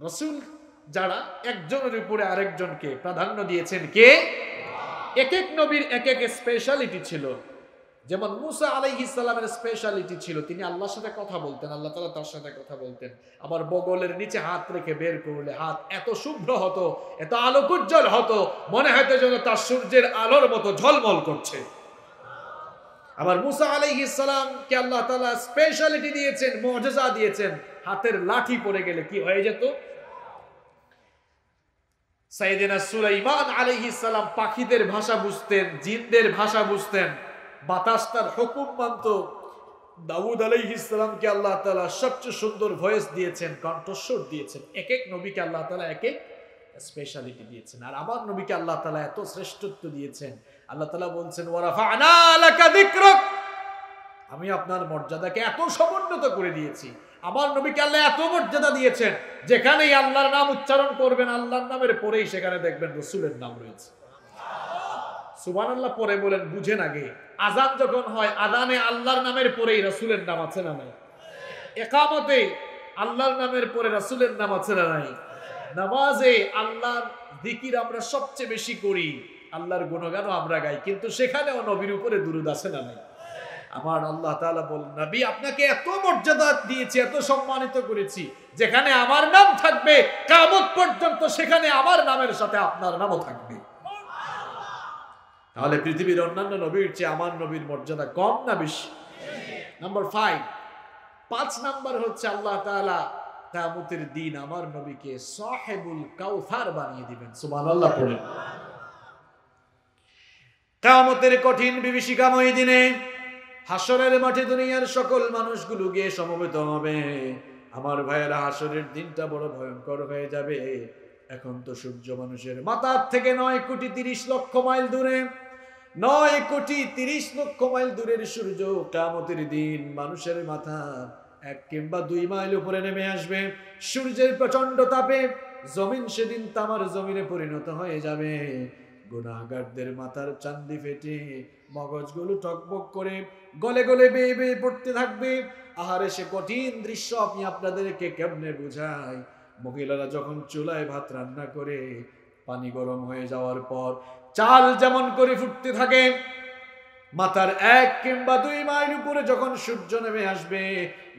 রাসূল যারা একজনের উপরে আরেকজনকে প্রাধান্য দিয়েছেন কে? এক এক নবীর এক এক স্পেশালিটি ছিল। যেমন মুসা আলাইহিস সালামের স্পেশালিটি ছিল তিনি আল্লাহর সাথে কথা বলতেন, আল্লাহ তাআলা তার সাথে কথা বলতেন। আবার বগলের নিচে হাত রেখে বের করলে হাত এত শুভ্র হতো, এত আলোকোজ্জ্বল হতো, মনে হতো যেন তার সূর্যের আলোর মতো ঝলমল করছে। আবার মুসা আলাইহিস সালামকে আল্লাহ তাআলা স্পেশালিটি দিয়েছেন, মুআজিজা দিয়েছেন, হাতের লাঠি পড়ে গেলে কি হয়ে যেত। সাইয়েদনা সুলাইমান আলাইহিস সালাম পাখিদের ভাষা বুঝতেন, জিনদের ভাষা বুঝতেন, বাতাস তার হুকুম মানত। দাউদ আলাইহিস সালামকে আল্লাহ তাআলা সবচেয়ে সুন্দর ভয়েস দিয়েছেন, কণ্ঠস্বর দিয়েছেন। এক এক নবীকে আল্লাহ তাআলা এক এক স্পেশালিটি দিয়েছেন। আর আমার নবীকে আল্লাহ তাআলা এত শ্রেষ্ঠত্ব দিয়েছেন, আল্লাহ তাআলা বলছেন ওয়ারাফা'না লাকা যিকরাক, আমি আপনার মর্যাদাকে এত সমুন্নত করে দিয়েছি। আমার নবীকে আল্লাহ এত মর্যাদা দিয়েছেন, যেখানেই আল্লাহর নাম উচ্চারণ করবেন আল্লাহর নামের পরেই সেখানে দেখবেন রাসূলের নাম রয়েছে। সুবহানাল্লাহ পরে বলেন, বুঝেন আগে আযান যখন হয় আযানে আল্লাহর নামের পরেই রাসূলের নাম আছে না নাই? ইকামতে আল্লাহর নামের পরে রাসূলের নাম আছে না নাই? নামাজে আল্লাহর জিকির আমরা সবচেয়ে বেশি করি, আল্লাহর গুণগানও আমরা গাই, কিন্তু সেখানেও নবীর উপরে দুরূদ আছে না নাই? আমার আল্লাহ তাআলা বলেন, নবী আপনাকে এত মর্যাদা দিয়েছি, এত সম্মানিত করেছি, যেখানে আমার নাম থাকবে কিয়ামত পর্যন্ত সেখানে আমার নামের সাথে আপনার নামও থাকবে। তাহলে পৃথিবীর অন্যান্য নবীর চেয়ে আমার নবীর মর্যাদা কম না বেশি? নাম্বার 5 নাম্বার হচ্ছে আল্লাহ তাআলা কিয়ামতের দিন আমার নবীকে সাহেবুল কাউসার বানিয়ে দিবেন। সুবহানাল্লাহ পড়েন। কিয়ামতের কঠিন বিভীষিকাময় দিনে হাসরের মাঠে দুনিয়ার সকল মানুষগুলো গিয়ে সমবেত হবে। আমার ভাইয়েরা, হাসরের দিনটা বড় ভয়ঙ্কর হয়ে যাবে। এখন তো সূর্য মানুষের মাথার থেকে 9,30,00,000 মাইল দূরে, 9,30,00,000 মাইল দূরের সূর্য কিয়ামতের দিন মানুষের মাথা 1 কিংবা 2 মাইল উপরে নেমে আসবে। সূর্যের প্রচন্ড তাপে জমিন সেদিন তামার জমিনে পরিণত হয়ে যাবে। গুনাহগারদের মাথার চান্দি ফেটে মগজগুলো টকবক করে গলে গলে বেয়ে বেয়ে পড়তে থাকবে। আহারে সে কঠিন দৃশ্য আমি আপনাদেরকে কেমনে বুঝাই। মহিলারা যখন চুলায় ভাত রান্না করে পানি গরম হয়ে যাওয়ার পর চাল যেমন করে ফুটতে থাকে, মাথার 1 কিংবা 2 মাইল উপরে যখন সূর্য নেমে আসবে,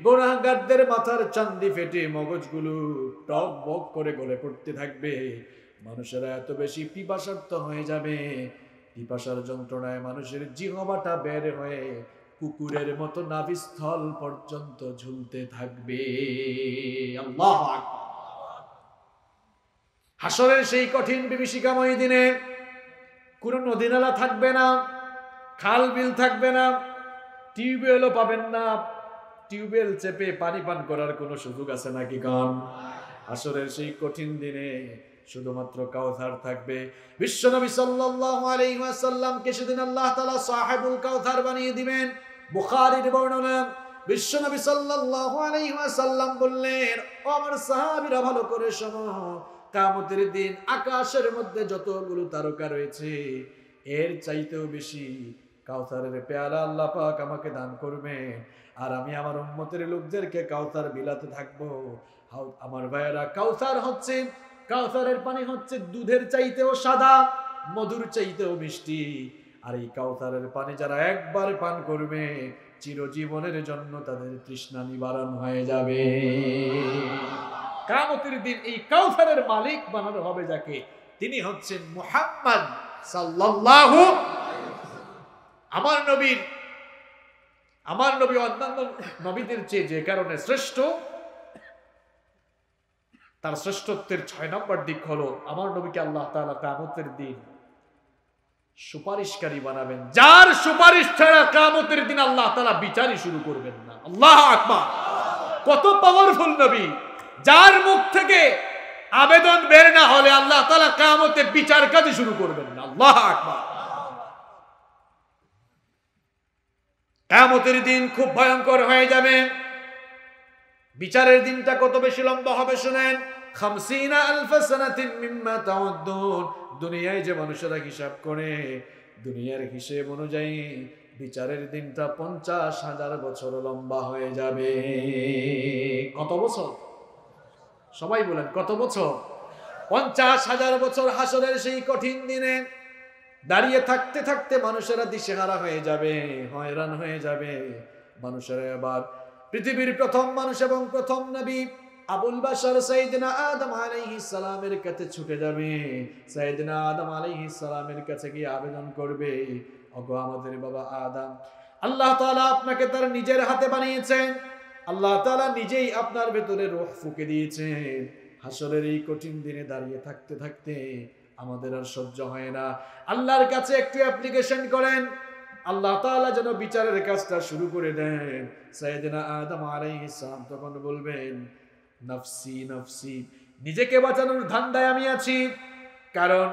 গুনাহগারদের মাথার চান্দি ফেটে মগজগুলো টকবক করে গলে পড়তে থাকবে। মানুষেরা এত বেশি পিপাসার্ত হয়ে যাবে, পিপাসার যন্ত্রণায় মানুষের জিহ্বাটা বের হয়ে কুকুরের মতো নাভিস্থল পর্যন্ত ঝুলতে থাকবে। আল্লাহু আকবার। হাসরের সেই কঠিন বিভীষিকাময় দিনে কোনো নদী নালা থাকবে না, খাল বিল থাকবে না, টিউবওয়েলও পাবেন না। টিউবওয়েল চেপে পানি পান করার কোনো সুযোগ আছে নাকি গান? হাসরের সেই কঠিন দিনে শুধুমাত্র কাউসার থাকবে। বিশ্বনবী সাল্লাল্লাহু আলাইহি ওয়াসাল্লামকে সেদিন আল্লাহ তাআলা সাহেবুল কাউসার বানিয়ে দিবেন। বুখারীর বর্ণনা, বিশ্বনবী সাল্লাল্লাহু আলাইহি ওয়াসাল্লাম বললেন, ও আমার সাহাবীরা ভালো করে শোনো, কিয়ামতের দিন আকাশের মধ্যে যতগুলো তারকা রয়েছে এর চাইতেও বেশি কাউসারের পেয়ালা আল্লাহ পাক আমাকে দান করবেন, আর আমি আমার উম্মতের লোকদেরকে কাউসার বিলাতে থাকবো। আমার ভাইয়েরা, কাউসারের পানি হচ্ছে দুধের চাইতেও সাদা, মধুর চাইতেও মিষ্টি। আর এই কাউসারের পানি যারা একবার পান করবে চিরজীবনের জন্য তাদের তৃষ্ণা নিবারণ হয়ে যাবে। কিয়ামতের দিন এই কাউসারের মালিক বানানো হবে যাকে, তিনি হচ্ছেন মুহাম্মদ সাল্লাল্লাহু। আমার নবী অন্যান্য নবীদের চেয়ে যে কারণে শ্রেষ্ঠ, তার শ্রেষ্ঠত্বের 6 নম্বর দিক হলো আমার নবীকে আল্লাহ তাআলা কিয়ামতের দিন সুপারিশকারী বানাবেন, যার সুপারিশ ছাড়া কিয়ামতের দিন আল্লাহ তাআলা বিচারই শুরু করবেন না। আল্লাহু আকবার। কত পাওয়ারফুল নবী, যার মুখ থেকে আবেদন বের না হলে আল্লাহ তাআলা কিয়ামতে বিচার কাজই শুরু করবেন না। আল্লাহু আকবার। কিয়ামতের দিন খুব ভয়ঙ্কর হয়ে যাবে। বিচারের দিনটা কত বেশি লম্বা হবে শুনেন। 50,000 সানাতিন মিম্মা তাউদ্দুন। দুনিয়ায় যে মানুষেরা হিসাব করে, দুনিয়ার হিসেব অনুযায়ী বিচারের দিনটা 50,000 বছর লম্বা হয়ে যাবে। কত বছর? সবাই বলেন কত বছর? 50,000 বছর হাসরের সেই কঠিন দিনে দাঁড়িয়ে থাকতে থাকতে মানুষেরা দিশেহারা হয়ে যাবে, হয়রান হয়ে যাবে। মানুষেরা এবার পৃথিবীর প্রথম মানুষ এবং প্রথম নবী আবুল বাশার সাইয়েদনা আদম আলাইহিস সালামের কাছে ছুটে যাবে। সাইয়েদনা আদম আলাইহিস সালামের কাছে গিয়ে আবেদন করবে, ওগো আমাদের বাবা আদম, আল্লাহ তাআলা আপনাকে তার নিজের হাতে বানিয়েছেন, আল্লাহ তাআলা নিজেই আপনার ভেতরে রূহ ফুঁকে দিয়েছেন। হাসরের এই কঠিন দিনে দাঁড়িয়ে থাকতে থাকতে আমাদের আর সহ্য হয় না, আল্লাহর কাছে একটু অ্যাপ্লিকেশন করেন, আল্লাহ তাআলা যেন বিচারের কাজটা শুরু করে দেন। সাইয়েদনা আদম আলাইহিস সালাম তখন বলবেন, নফসি নফসি, নিজেকে বাঁচানোর ধান্দায় আমি আছি, কারণ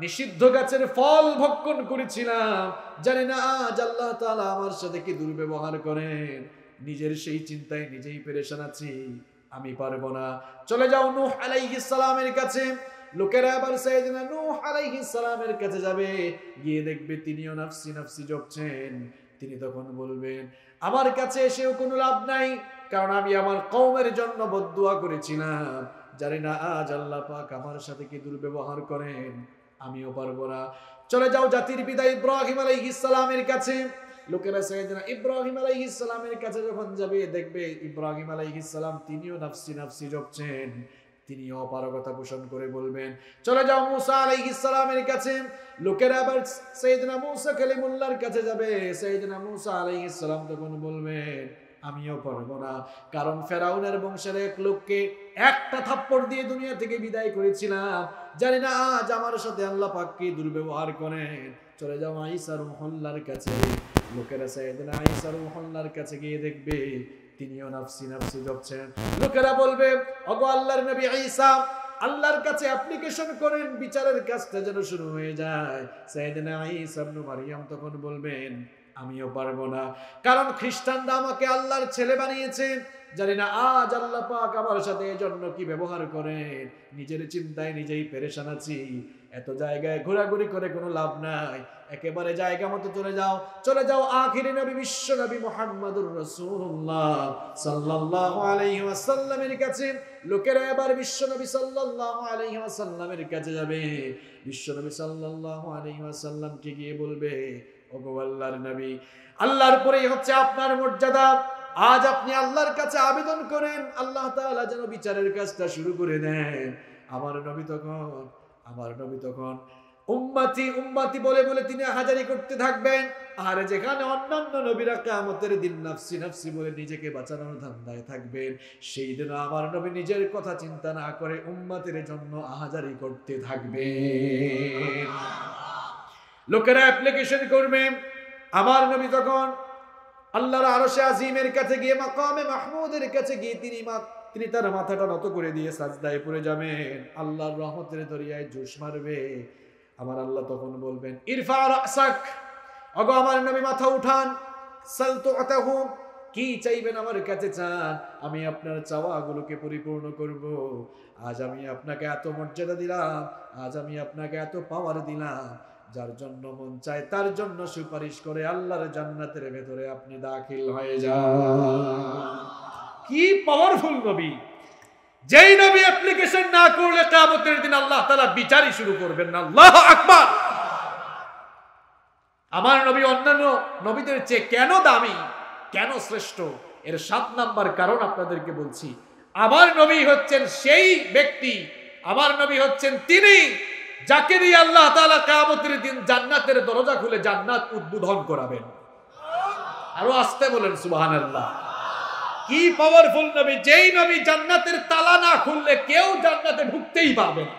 নিষিদ্ধ গাছের ফল ভক্ষণ করেছিলাম, জানি না আজ আল্লাহ তাআলা আমার সাথে কি দুর্ব্যবহার করেন, নিজের সেই চিন্তায় নিজেই পেরেশান আছি, আমি পারবো না। চলে যাও নূহ আলাইহিস সালামের কাছে। লোকেরা আবার সাইয়েদনা নূহ আলাইহিস সালামের কাছে যাবে, গিয়ে দেখবে তিনিও নফসি নফসি জপছেন। তিনি তখন বলবেন, আমার কাছে এসেও কোনো লাভ নাই, কারণ আমি আমার কওমের জন্য বদদুয়া করেছিলাম, জানি না আজ আল্লাহ পাক আমার সাথে কি দুর্ব্যবহার করেন, আমিও পারবো না। চলে যাও জাতির পিতা ইব্রাহিম আলাইহিস সালামের কাছে। লোকেরা সাইয়েদনা ইব্রাহিম আলাইহিস সালামের কাছে যখন যাবে, দেখবে ইব্রাহিম আলাইহিস সালাম তিনিও নফসি নফসি জপছেন, তিনিও অপারগতা পোষণ করে বলবেন। চলে যাও মুসা আলাইহিস সালামের কাছে। লোকেরা আবার সাইয়েদনা মুসা কালিমুল্লাহর কাছে যাবে। সাইয়েদনা মুসা আলাইহিস সালাম তখন বলবেন, আমিও পারবো না, কারণ ফেরাউনের বংশের এক লোককে একটা থাপ্পড় দিয়ে দুনিয়া থেকে বিদায় করেছিলাম, জানি না আজ আমার সাথে আল্লাহ পাক কি দুর্ব্যবহার করেন। চলে যাও ঈসা রূহুল্লাহর কাছে। লোকেরা সাইয়েদনা ঈসা রূহুল্লাহর কাছে গিয়ে দেখবে তিনিও নফসি নফসি জপছেন। লোকেরা বলবে, ওগো আল্লাহর নবী ঈসা, আল্লাহর কাছে অ্যাপ্লিকেশন করেন, বিচারের কাজটা যেন শুরু হয়ে যায়। সাইয়েদনা ঈসা ইবনে মারইয়াম তখন বলবেন, আমিও পারবো না, কারণ খ্রিস্টানরা আমাকে আল্লাহর ছেলে বানিয়েছে, জানি না আজ আল্লাহ পাক আমার সাথে এজন্য কি ব্যবহার করেন, নিজের চিন্তায় নিজেই পেরেশান আছি, এত জায়গায় ঘোরাঘুরি করে কোনো লাভ নাই, একেবারে জায়গা মতো চলে যাও। চলে যাও আখিরি নবী বিশ্ব নবী মুহাম্মদুর রাসূলুল্লাহ সাল্লাল্লাহু আলাইহি ওয়াসাল্লামের কাছে। লোকেরা এবার বিশ্ব নবী সাল্লাল্লাহু আলাইহি ওয়াসাল্লামের কাছে যাবে। বিশ্ব নবী সাল্লাল্লাহু আলাইহি ওয়াসাল্লামকে গিয়ে বলবে, ওগো আল্লাহর নবী, আল্লাহর পরেই হচ্ছে আপনার মর্যাদা, আজ আপনি আল্লাহর কাছে আবেদন করেন, আল্লাহ তাআলা যেন বিচারের কাজটা শুরু করে দেন। আমার নবী তখন উম্মতি উম্মতি বলে বলে তিনি হাজারি করতে থাকবেন। আর যেখানে অন্যান্য নবীরা কিয়ামতের দিন নফসি নফসি বলে নিজেকে বাঁচানোর ধান্দায় থাকবেন, সেই দিন আমার নবী নিজের কথা চিন্তা না করে উম্মতের জন্য আহাজারি করতে থাকবেন। লোকেরা অ্যাপ্লিকেশন করবে। আমার নবী তখন আল্লাহর আরশে আজিমের কাছে গিয়ে, মাকামে মাহমুদের কাছে গিয়ে তিনি তার মাথাটা নত করে দিয়ে সাজদায় পড়ে যাবেন, আল্লাহর রহমতের দরিয়ায় জোশ মারবে। আমার আল্লাহ তখন বলবেন, ইরফা রাসাক, ওগো আমার নবী মাথা উঠান, সালতুতাহু, কি চাইবেন আমার কাছে চান, আমি আপনার চাওয়াগুলোকে পরিপূর্ণ করব। আজ আমি আপনাকে এত মর্যাদা দিলাম, আজ আমি আপনাকে এত পাওয়ার দিলাম, যার জন্য মন চায় তার জন্য সুপারিশ করে আল্লাহর জান্নাতের ভেতরে আপনি দাখিল হয়ে যান। কি পাওয়ারফুল নবী! যেই নবী অ্যাপ্লিকেশন না করলে কিয়ামতের দিন আল্লাহ তাআলা বিচারই শুরু করবেন না। আল্লাহু আকবার! আমার নবী অন্যান্য নবীদের চেয়ে কেন দামি, কেন শ্রেষ্ঠ, এর 7 নাম্বার কারণ আপনাদেরকে বলছি। আমার নবী হচ্ছেন সেই ব্যক্তি, আমার নবী হচ্ছেন তিনি যাকে দিয়ে আল্লাহ তাআলা কিয়ামতের দিন জান্নাতের দরজা খুলে জান্নাত উদ্বোধন করাবেন। আরো আস্তে বলেন সুবহানাল্লাহ। কি পাওয়ারফুল নবী! যেই নবী জান্নাতের তালা না খুললে কেউ জান্নাতে ঢুকতেই পারবে না।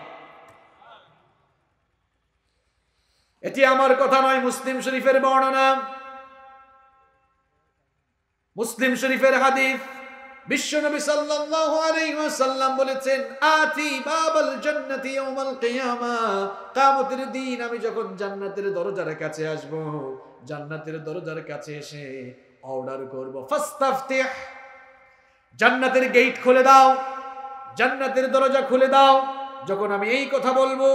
এটি আমার কথা নয়, মুসলিম শরীফের বর্ণনা, মুসলিম শরীফের হাদিস। বিশ্বনবী সাল্লাল্লাহু আলাইহি ওয়াসাল্লাম বলেছেন, আতি বাবাল জান্নাতি ইয়াউমাল কিয়ামা, কিয়ামতের দিন আমি যখন জান্নাতের দরজার কাছে আসব, জান্নাতের দরজার কাছে এসে অর্ডার করব, ফাস্তাফতিহ, জান্নাতের গেট খুলে দাও, জান্নাতের দরজা খুলে দাও। যখন আমি এই কথা বলবো,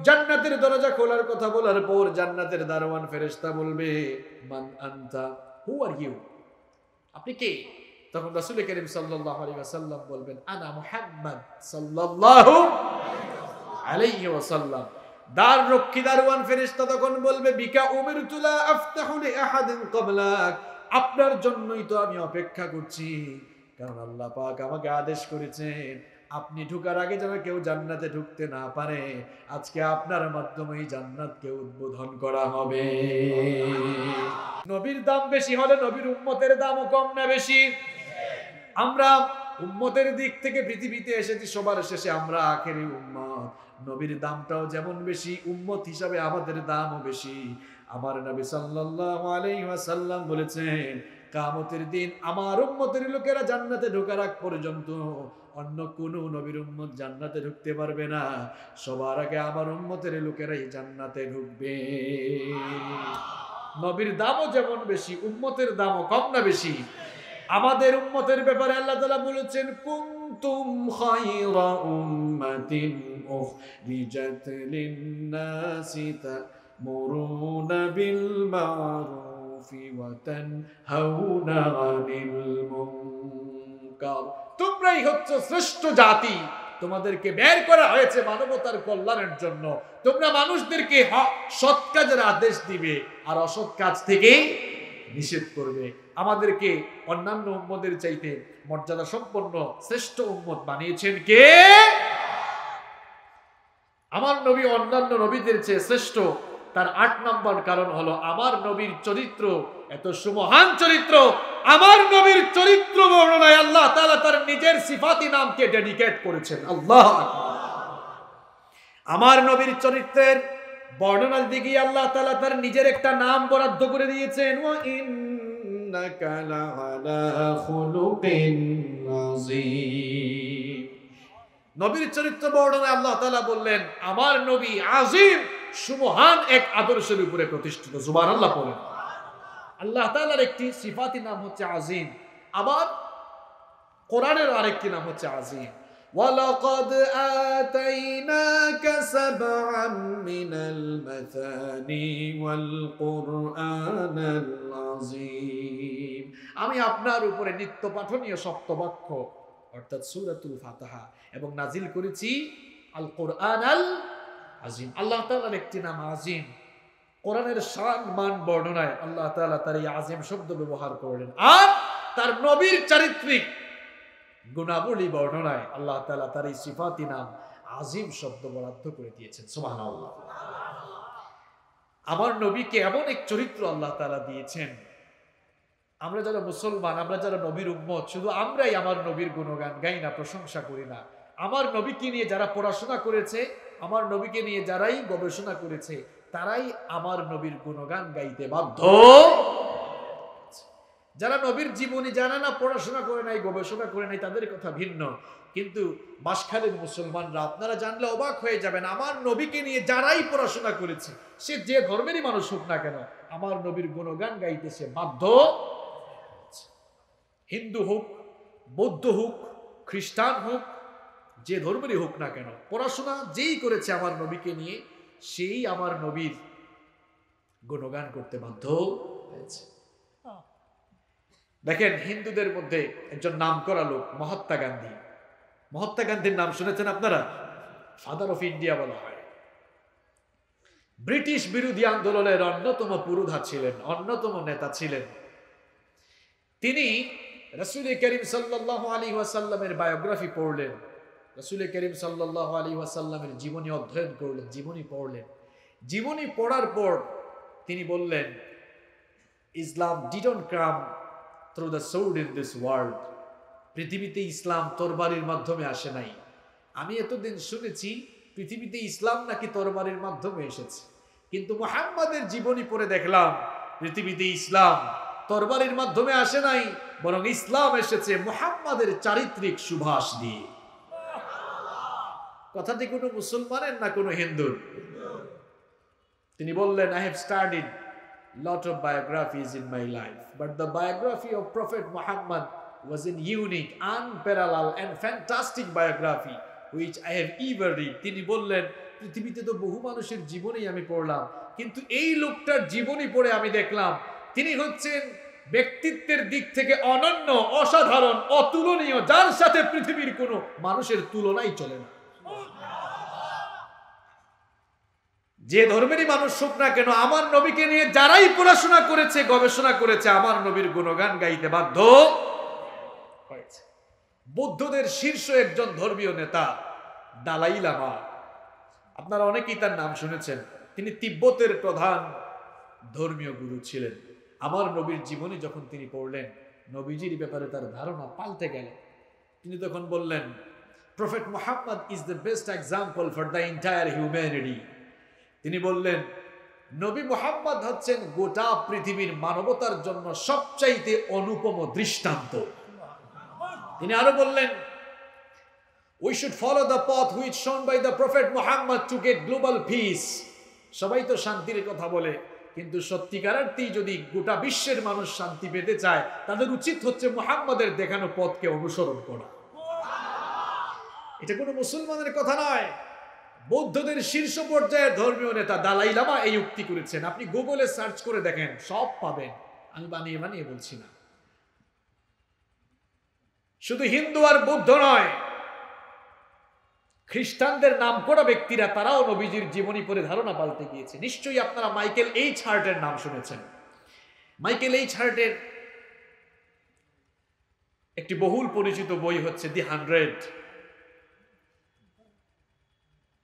জান্নাতের দরজা খোলার কথা বলার পর জান্নাতের দারওয়ান ফেরেশতা বলবে, মান আনতা, হু আর ইউ, আপনি কে? তখন রাসূল করিম সাল্লাল্লাহু আলাইহি ওয়াসাল্লাম বলবেন, আনা মুহাম্মদ সাল্লাল্লাহু আলাইহি ওয়াসাল্লাম। দ্বার রক্ষী দারওয়ান ফেরেশতা তখন বলবে, বিকা উমিরতু লা আফতাহু লি আহাদিন ক্বাবলাক, আপনার জন্যই তো আমি অপেক্ষা করছি, কারণ আল্লাহ পাক আমাকে আদেশ করেছেন আপনি ঢোকার আগে যেন কেউ জান্নাতে ঢুকতে না পারে, আজকে আপনার মাধ্যমেই জান্নাতকে উদ্বোধন করা হবে। নবীর দাম বেশি হলে নবীর উম্মতের দামও কম না বেশি? আমরা উম্মতের দিক থেকে পৃথিবীতে এসেছি সবার শেষে, আমরা আখেরি উম্মত। নবীর দামটাও যেমন বেশি, উম্মত হিসাবে আমাদের দামও বেশি। আমার নবী সাল্লাল্লাহু আলাইহি ওয়াসাল্লাম বলেছেন, কিয়ামতের দিন আমার উম্মতের লোকেরা জান্নাতে ঢোকার আগ পর্যন্ত অন্য কোন নবীর উম্মত জান্নাতে ঢুকতে পারবে না, সবার আগে আমার উম্মতের লোকেরাই জান্নাতে ঢুকবে। নবীর দামও যেমন বেশি, উম্মতের দামও কম না বেশি? আমাদের উম্মতের ব্যাপারে আল্লাহ তাআলা বলেছেন, কুনতুম খায়রা উম্মাতিন উখরিজাত লিন-নাসি তা'মুরুনা বিল মা'রুফি ওয়া তানহাউনা আনিল মুনকার। তোমরাই হচ্ছে শ্রেষ্ঠ জাতি, তোমাদেরকে বের করা হয়েছে মানবতার কল্যাণের জন্য। তোমরা মানুষদেরকে সৎ কাজের আদেশ দিবে আর অসৎ কাজ থেকে নিষেধ করবে। আমাদেরকে অন্যান্য উম্মতের চাইতে মর্যাদা সম্পন্ন শ্রেষ্ঠ উম্মত বানিয়েছেন কে? আমার নবী অন্যান্য নবীদের চেয়ে শ্রেষ্ঠ। তার ৮ নম্বর কারণ হলো আমার নবীর চরিত্র এত সুমহান চরিত্র। আমার নবীর চরিত্র বর্ণনায় আল্লাহ তাআলা তার নিজের সিফাতি নামকে ডেডিকেট করেছেন। আল্লাহু আকবার। আমার নবীর চরিত্রের বর্ণনার দিকে আল্লাহ তাআলা তার নিজের একটা নাম বরাদ্দ করে দিয়েছেন, ওয়া ইন্নাকা লাআলা খুলুকিন আযীম। নবীর চরিত্র বর্ণনায় আল্লাহ তাআলা বললেন, আমার নবী আযীম, সুমহান এক আদর্শের উপরে প্রতিষ্ঠিত। সুবহানাল্লাহ বলেন। আল্লাহ তাআলার একটি সিফাতি নাম হচ্ছে আযীম, আবার কোরআনের আরেকটি নাম হচ্ছে আযীম। ওয়ালাকাদ আতাইনাকা সাবআম মিনাল মাসানি ওয়াল কুরআনাল আযীম। আমি আপনার উপরে নিত্য পাঠনীয় সপ্তবাক্য অর্থাৎ সূরাতুল ফাতিহা এবং নাজিল করেছি আল কুরআনাল আযীম। আল্লাহ তাআলার একটি নাম আযীম। কোরআনের শান মান বর্ণনায় আল্লাহ তাআলা তার এই আযীম শব্দ ব্যবহার করলেন, আর তার নবীর চারিত্রিক গুণাবলী বর্ণনায় আল্লাহ তাআলা তার এই সিফাতি নাম আযীম শব্দ বরাদ্দ করে দিয়েছেন। সুবহানাল্লাহ। আমার নবীকে এমন এক চরিত্র আল্লাহ তাআলা দিয়েছেন, আমরা যারা মুসলমান, আমরা যারা নবীর উম্মত, শুধু আমরাই আমার নবীর গুণগান গাই না, প্রশংসা করি না। আমার নবীকে নিয়ে যারা পড়াশোনা করেছে, আমার নবীকে নিয়ে যারাই গবেষণা করেছে, তারাই আমার নবীর গুণগান গাইতে বাধ্য। যারা নবীর জীবনী জানে না, পড়াশোনা করে নাই, গবেষণা করে নাই, তাদের কথা ভিন্ন। কিন্তু বাসখালীর মুসলমানরা, আপনারা জানলে অবাক হয়ে যাবেন, আমার নবীকে নিয়ে যারাই পড়াশোনা করেছে, সে যে ধর্মেরই মানুষ হোক না কেন, আমার নবীর গুণগান গাইতে সে বাধ্য। হিন্দু হোক, বৌদ্ধ হোক, খ্রিস্টান হোক, যে ধর্মেরই হোক না কেন, পড়াশোনা যেই করেছে আমার নবীকে নিয়ে, সেই আমার নবীর গুণগান করতে বাধ্য হয়েছে। দেখেন, হিন্দুদের মধ্যে একজন নামকরা লোক মহাত্মা গান্ধী। মহাত্মা গান্ধীর নাম শুনেছেন আপনারা? ফাদার অফ ইন্ডিয়া বলা হয়। ব্রিটিশ বিরোধী আন্দোলনের অন্যতম পুরোধা ছিলেন, অন্যতম নেতা ছিলেন। তিনি রাসূল করিম সাল্লাল্লাহু আলাইহি ওয়াসাল্লামের বায়োগ্রাফি পড়লেন, রাসূল করিম সাল্লাল্লাহু আলাইহি ওয়াসাল্লামের জীবনী অধ্যয়ন করলেন, জীবনী পড়লেন। জীবনী পড়ার পর তিনি বললেন, ইসলাম didn't come through the sword in this world. পৃথিবীতে ইসলাম তরবারির মাধ্যমে আসে নাই। আমি এতদিন শুনেছি পৃথিবীতে ইসলাম নাকি তরবারির মাধ্যমে এসেছে, কিন্তু মুহাম্মাদের জীবনী পড়ে দেখলাম পৃথিবীতে ইসলাম তরবারির মাধ্যমে আসে নাই, বরং ইসলাম এসেছে মুহাম্মাদের চারিত্রিক সুভাষ দিয়ে। কথাটি কোনো মুসলমানের না কোনো হিন্দুর? তিনি বললেন, I have studied lot of biographies in my life, but the biography of Prophet Muhammad was an unique, unparalleled and fantastic biography which I have ever read. তিনি বললেন, পৃথিবীতে তো বহু মানুষের জীবনী আমি পড়লাম, কিন্তু এই লোকটার জীবনী পড়ে আমি দেখলাম তিনি হচ্ছেন ব্যক্তিত্বের দিক থেকে অনন্য, অসাধারণ, অতুলনীয়, যার সাথে পৃথিবীর কোনো মানুষের তুলনাই চলে না। যে ধর্মেরই মানুষ হোক না কেন, আমার নবীকে নিয়ে যারাই পড়াশোনা করেছে, গবেষণা করেছে, আমার নবীর গুণগান গাইতে বাধ্য হয়েছে। বৌদ্ধদের শীর্ষ একজন ধর্মীয় নেতা দালাই লামা, আপনারা অনেকেই তার নাম শুনেছেন। তিনি তিব্বতের প্রধান ধর্মীয় গুরু ছিলেন। আমার নবীর জীবনী যখন তিনি পড়লেন, নবীজির ব্যাপারে তার ধারণা পাল্টে গেল। তিনি তখন বললেন, prophet Muhammad is the best example for the entire humanity. তিনি বললেন, নবী মুহাম্মদ হচ্ছেন গোটা পৃথিবীর মানবতার জন্য সবচাইতে অনুপম দৃষ্টান্ত। তিনি আরো বললেন, we should follow the path which shown by the prophet Muhammad to get global peace. সবাই তো শান্তির কথা বলে, কিন্তু সত্যিকারার্থেই যদি গোটা বিশ্বের মানুষ শান্তি পেতে চায়, তাদের উচিত হচ্ছে মুহাম্মাদের দেখানো পথকে অনুসরণ করা। এটা কোনো মুসলমানের কথা নয়, বৌদ্ধদের শীর্ষ পর্যায়ের ধর্মীয় নেতা দালাই লামা এই উক্তি করেছেন। আপনি গুগলে সার্চ করে দেখেন, সব পাবেন, আমি বানিয়ে বানিয়ে বলছি না। শুধু হিন্দু আর বৌদ্ধ নয়, খ্রিস্টানদের নামকরা ব্যক্তিরা, তারাও নবীজির জীবনী পড়ে ধারণা পাল্টে গিয়েছে। নিশ্চয়ই আপনারা মাইকেল এইচ হার্টের নাম শুনেছেন। মাইকেল এইচ হার্টের একটি বহুল পরিচিত বই হচ্ছে দি 100,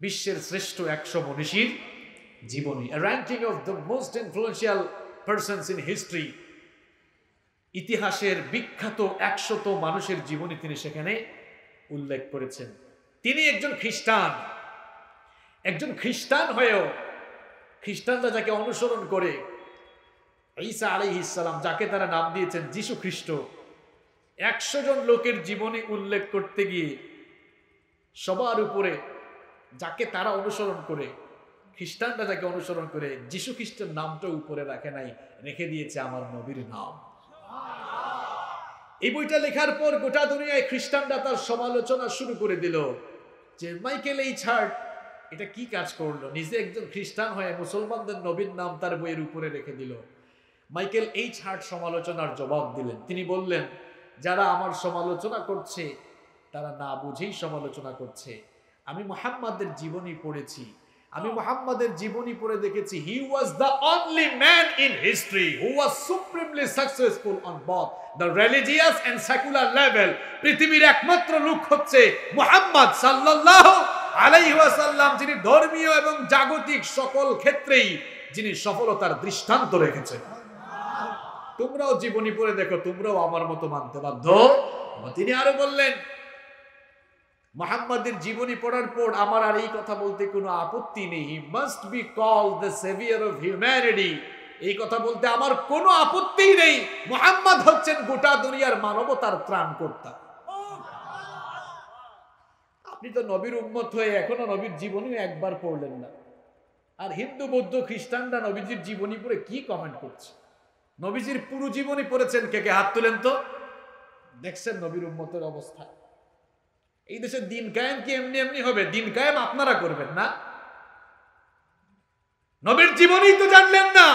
বিশ্বের শ্রেষ্ঠ 100 মনীষীর জীবনী, a ranking of the most influential persons in history। ইতিহাসের বিখ্যাত 100 মানুষের জীবনী তিনি সেখানে উল্লেখ করেছেন। তিনি একজন খ্রিস্টান, একজন খ্রিস্টান হয়েও খ্রিস্টানরা যাকে অনুসরণ করে, ঈসা আলাইহিস সালাম যাকে তারা নাম দিয়েছেন যিশু খ্রিস্ট, 100 জন লোকের জীবনী উল্লেখ করতে গিয়ে সবার উপরে যাকে তারা অনুসরণ করে, খ্রিস্টানরা যাকে অনুসরণ করে, যিশু খ্রিস্টের নামটা উপরে রাখে নাই, রেখে দিয়েছে আমার নবীর নাম। এই বইটা লেখার পর গোটা দুনিয়ায় খ্রিস্টানরা তার সমালোচনা শুরু করে দিল যে মাইকেল এইচ হার্ট এটা কি কাজ করলো, নিজে একজন খ্রিস্টান হয়ে মুসলমানদের নবীর নাম তার বইয়ের উপরে রেখে দিল। মাইকেল এইচ হার্ট সমালোচনার জবাব দিলেন। তিনি বললেন, যারা আমার সমালোচনা করছে তারা না বুঝেই সমালোচনা করছে। আমি মুহাম্মাদের জীবনী পড়েছি, আমি মুহাম্মাদের জীবনী পড়ে দেখেছি, he was the only man in history who was supremely successful on both the religious and secular level। পৃথিবীর একমাত্র লোক হচ্ছে মুহাম্মদ সাল্লাল্লাহু আলাইহি ওয়াসাল্লাম, যিনি ধর্মীয় এবং জাগতিক সকল ক্ষেত্রেই যিনি সফলতার দৃষ্টান্ত রেখেছেন। তোমরাও জীবনী পড়ে দেখো, তোমরাও আমার মতো মানতে বাধ্য। তিনি আরো বললেন, মুহাম্মাদের জীবনী পড়ার পর আমার আর এই কথা বলতে কোনো আপত্তি নেই, he must be called the saviour of humanity. এই কথা বলতে আমার কোনো আপত্তিই নেই, মুহাম্মদ হচ্ছেন গোটা দুনিয়ার মানবতার ত্রাণকর্তা। আপনি তো নবীর উম্মত হয়ে এখনো নবীর জীবনী একবার পড়লেন না, আর হিন্দু বৌদ্ধ খ্রিস্টানরা নবীজির জীবনী পড়ে কি কমেন্ট করছে? নবীজির পুরো জীবনী পড়েছেন কে কে? হাত তুলেন তো। দেখছেন নবীর উম্মতের অবস্থা? এই দেশে দিন কায়েম কি এমনি এমনি হবে? দিন কায়েম আপনারা করবেন না, নবীর জীবনী তো জানলেন না,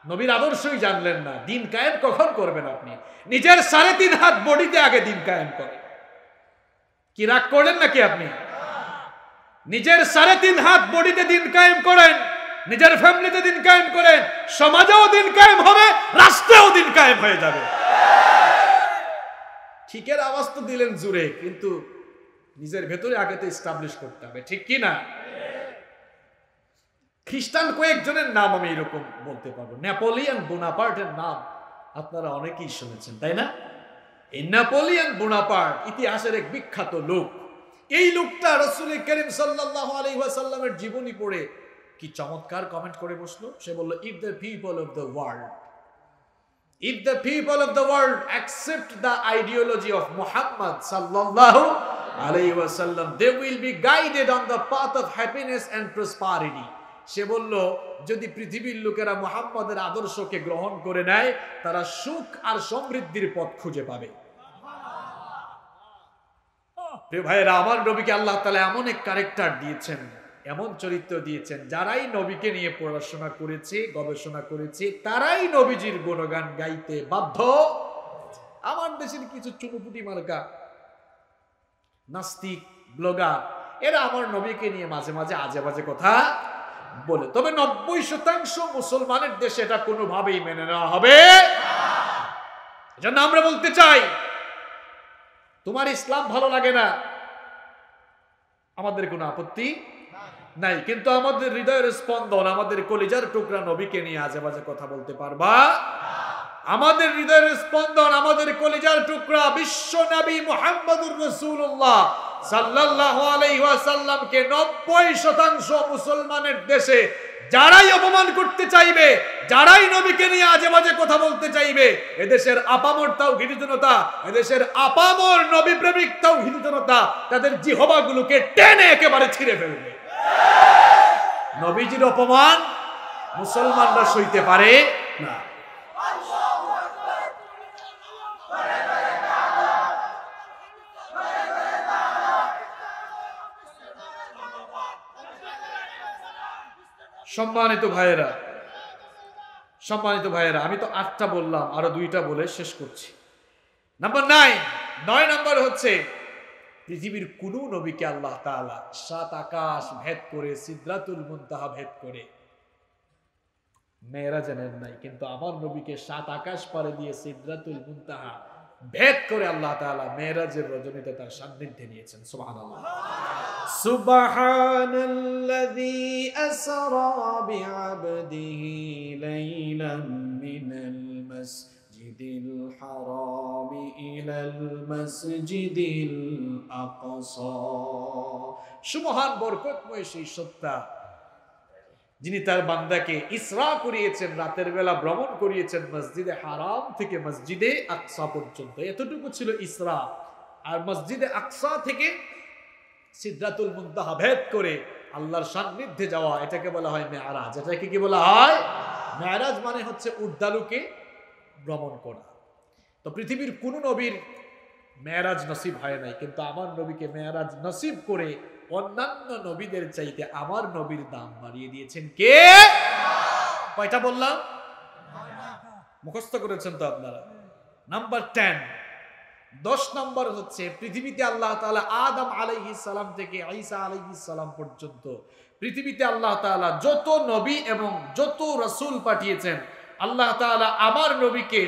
নবীর আদর্শই জানলেন না, দিন কায়েম কখন করবেন? আপনি নিজের 3.5 হাত বডিতে আগে দিন কায়েম করেন। কি রাগ করলেন নাকি আপনি? নিজের 3.5 হাত বডিতে দিন কায়েম করেন, নিজের ফ্যামিলিতে দিন কায়েম করেন, সমাজেও দিন কায়েম হবে, রাষ্ট্রেও দিন কায়েম হয়ে যাবে। ঠিকের আওয়াজ তো দিলেন জুড়ে, কিন্তু নিজের ভেতরে আগে তো এস্টাবলিশ করতে হবে, ঠিক কি না? খ্রিস্টান কয়েকজনের নাম আমি এরকম বলতে পারবো। নেপোলিয়ন বোনাপার্টের নাম আপনারা অনেকেই শুনেছেন, তাই না? এই নেপোলিয়ন বোনাপার্ট ইতিহাসের এক বিখ্যাত লোক। এই লোকটা রাসূল করিম সাল্লাল্লাহু আলাইহি ওয়াসাল্লামের জীবনী পড়ে কি চমৎকার কমেন্ট করে বসলো। সে বলল, if the people of the world, if the people of the world accept the ideology of Muhammad sallallahu alayhi wasallam, they will be guided on the path of happiness and prosperity। সে বলল, যদি পৃথিবীর লোকেরা মুহাম্মাদের আদর্শকে গ্রহণ করে নেয়, তারা সুখ আর সমৃদ্ধির পথ খুঁজে পাবে। প্রিয় ভাইয়েরা, আমার নবীকে আল্লাহ তাআলা এমন এক ক্যারেক্টার দিয়েছেন, এমন চরিত্র দিয়েছেন, যারাই নবীকে নিয়ে পড়াশোনা করেছে, গবেষণা করেছে, তারাই নবীজির গুণগান গাইতে বাধ্য। আমার দেশের কিছু চুনুপুটি মার্কা নাস্তিক ব্লগার, এরা আমার নবীকে নিয়ে মাঝে মাঝে আজে বাজে কথা বলে। তবে 90% মুসলমানের দেশে এটা কোনোভাবেই মেনে নেওয়া হবে। এজন্য আমরা বলতে চাই, তোমার ইসলাম ভালো লাগে না, আমাদের কোনো আপত্তি নাই, কিন্তু আমাদের হৃদয়ের স্পন্দন, আমাদের কলিজার টুকরা নবীকে নিয়ে আজে বাজে কথা বলতে পারবা? আমাদের হৃদয়ের স্পন্দন, আমাদের কলিজার টুকরা বিশ্ব নবী মুহাম্মদুর রাসূলুল্লাহ সাল্লাল্লাহু আলাইহি ওয়াসাল্লামকে 90% মুসলমানের দেশে যারাই অপমান করতে চাইবে, যারাই নবীকে নিয়ে আজে বাজে কথা বলতে চাইবে, এদেশের আপামর তাওহীদি জনতা, এদেশের আপামর নবী প্রেমিক তাওহীদি জনতা তাদের জিহ্বাগুলোকে টেনে একেবারে ছিঁড়ে ফেলবে। নবীজির অপমান মুসলমানরা সইতে পারে না। সম্মানিত ভাইয়েরা, সম্মানিত ভাইয়েরা, আমি তো 8টা বললাম, আরো 2টা বলে শেষ করছি। নাম্বার 9 নাম্বার হচ্ছে, পৃথিবীর কোন নবীকে আল্লাহ তাআলা 7 আকাশ ভেদ করে, সিদরাতুল মুনতাহা ভেদ করে মেরাজে নেন নাই, কিন্তু আমার নবীকে 7 আকাশ পারে দিয়ে সিদরাতুল মুনতাহা ভেদ করে আল্লাহ তাআলা মেরাজের রজনীতে তার সান্নিধ্যে নিয়েছেন। সুবহানাল্লাহ। সুবহানাল্লাযী আসরা বিআবদিহি লাইলাম মিনাল মাসজিদিল হারামি ইলাল মাসজিদিল আকসা। সুবহান, বরকতময় সেই সত্তা যিনি তার বান্দাকে ইসরা করিয়েছেন, রাতের বেলা ভ্রমণ করিয়েছেন মসজিদে হারাম থেকে মসজিদে আকসা পর্যন্ত। এতটুকু ছিল ইসরা। আর মসজিদে আকসা থেকে সিদরাতুল মুনতাহা ভেদ করে আল্লাহর সান্নিধ্যে যাওয়া, এটাকে বলা হয় মেরাজ। এটাকে কি বলা হয়? মেরাজ মানে হচ্ছে ঊর্ধ্বালোকে ভ্রমণ করা। তো পৃথিবীর কোন নবীর মেরাজ নসিব হয় নাই, কিন্তু আমার নবীকে মেরাজ নসিব করে অন্যান্য নবীদের চাইতে আমার নবীর দাম বাড়িয়ে দিয়েছেন কে? কয়টা বললাম? মুখস্থ করেছেন তো আপনারা। নাম্বার 10 নম্বর হচ্ছে, পৃথিবীতে আল্লাহ তাআলা আদম আলাইহিস সালাম থেকে ঈসা আলাইহিস সালাম পর্যন্ত পৃথিবীতে আল্লাহ তাআলা যত নবী এবং যত রাসূল পাঠিয়েছেন, আল্লাহ তাআলা আমার নবীকে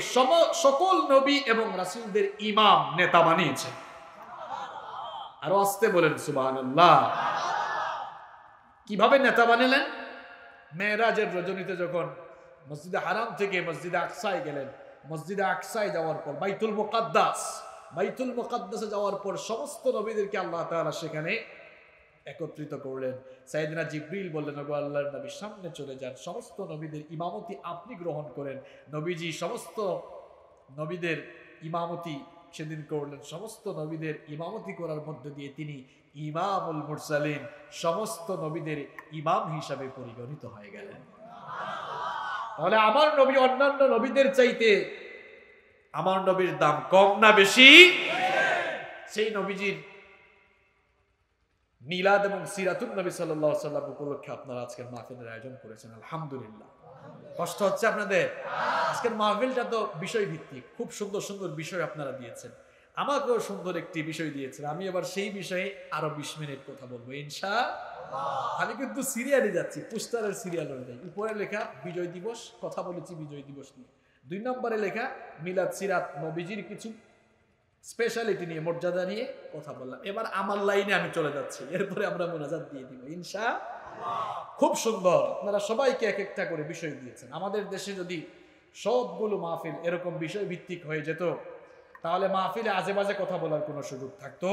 সকল নবী এবং রাসূলদের ইমাম, নেতা বানিয়েছেন। আরো আস্তে বলেন সুবহানাল্লাহ। কিভাবে নেতা বানালেন? মেরাজের রজনীতে যখন মসজিদে হারাম থেকে মসজিদে আকসায় গেলেন, মসজিদে আকসায় যাওয়ার পর বাইতুল মুকাদ্দাসে যাওয়ার পর সমস্ত নবীদেরকে আল্লাহ তাআলা সেখানে একত্রিত করলেন। সাইয়েদনা জিবরিল বললেন, ওগো আল্লাহর নবী, সামনে চলে যান, সমস্ত নবীদের ইমামতি আপনি গ্রহণ করেন। নবীজি সমস্ত নবীদের ইমামতি সেদিন করলেন। সমস্ত নবীদের ইমামতি করার মধ্য দিয়ে তিনি ইমামুল মুরসালিন, সমস্ত নবীদের ইমাম হিসাবে পরিগণিত হয়ে গেলেন। তাহলে আমার নবী অন্যান্য নবীদের চাইতে আমার নবীর দাম কম না বেশি? সেই নবীজির মিলাদ এবং সিরাতুন নবী সাল্লাল্লাহু আলাইহি ওয়াসাল্লাম উপলক্ষে আপনারা আজকের মাহফিলের আয়োজন করেছেন, আলহামদুলিল্লাহ। কষ্ট হচ্ছে আপনাদের? আজকের মাহফিলটা তো বিষয় ভিত্তিক, খুব সুন্দর সুন্দর বিষয় আপনারা দিয়েছেন, আমাকেও সুন্দর একটি বিষয় দিয়েছেন। আমি এবার সেই বিষয়ে আরো 20 মিনিট কথা বলবো ইনশাআল্লাহ। আমি কিন্তু সিরিয়ালে যাচ্ছি, পোস্টারের সিরিয়াল অনুযায়ী। উপরে লেখা বিজয় দিবস, কথা বলেছি বিজয় দিবস নিয়ে। 2 নম্বরে লেখা মিলাদ সিরাত, নবীজির কিছু স্পেশালিটি নিয়ে, মর্যাদা নিয়ে কথা বললাম। এবার আমার লাইনে আমি চলে যাচ্ছি, এরপরে আমরা মোনাজাত দিয়ে দিব ইনশাআল্লাহ। খুব সুন্দর, আপনারা সবাইকে এক একটা করে বিষয় দিয়েছেন। আমাদের দেশে যদি সবগুলো মাহফিল এরকম বিষয় ভিত্তিক হয়ে যেত, তাহলে মাহফিলে আজে বাজে কথা বলার কোনো সুযোগ থাকতো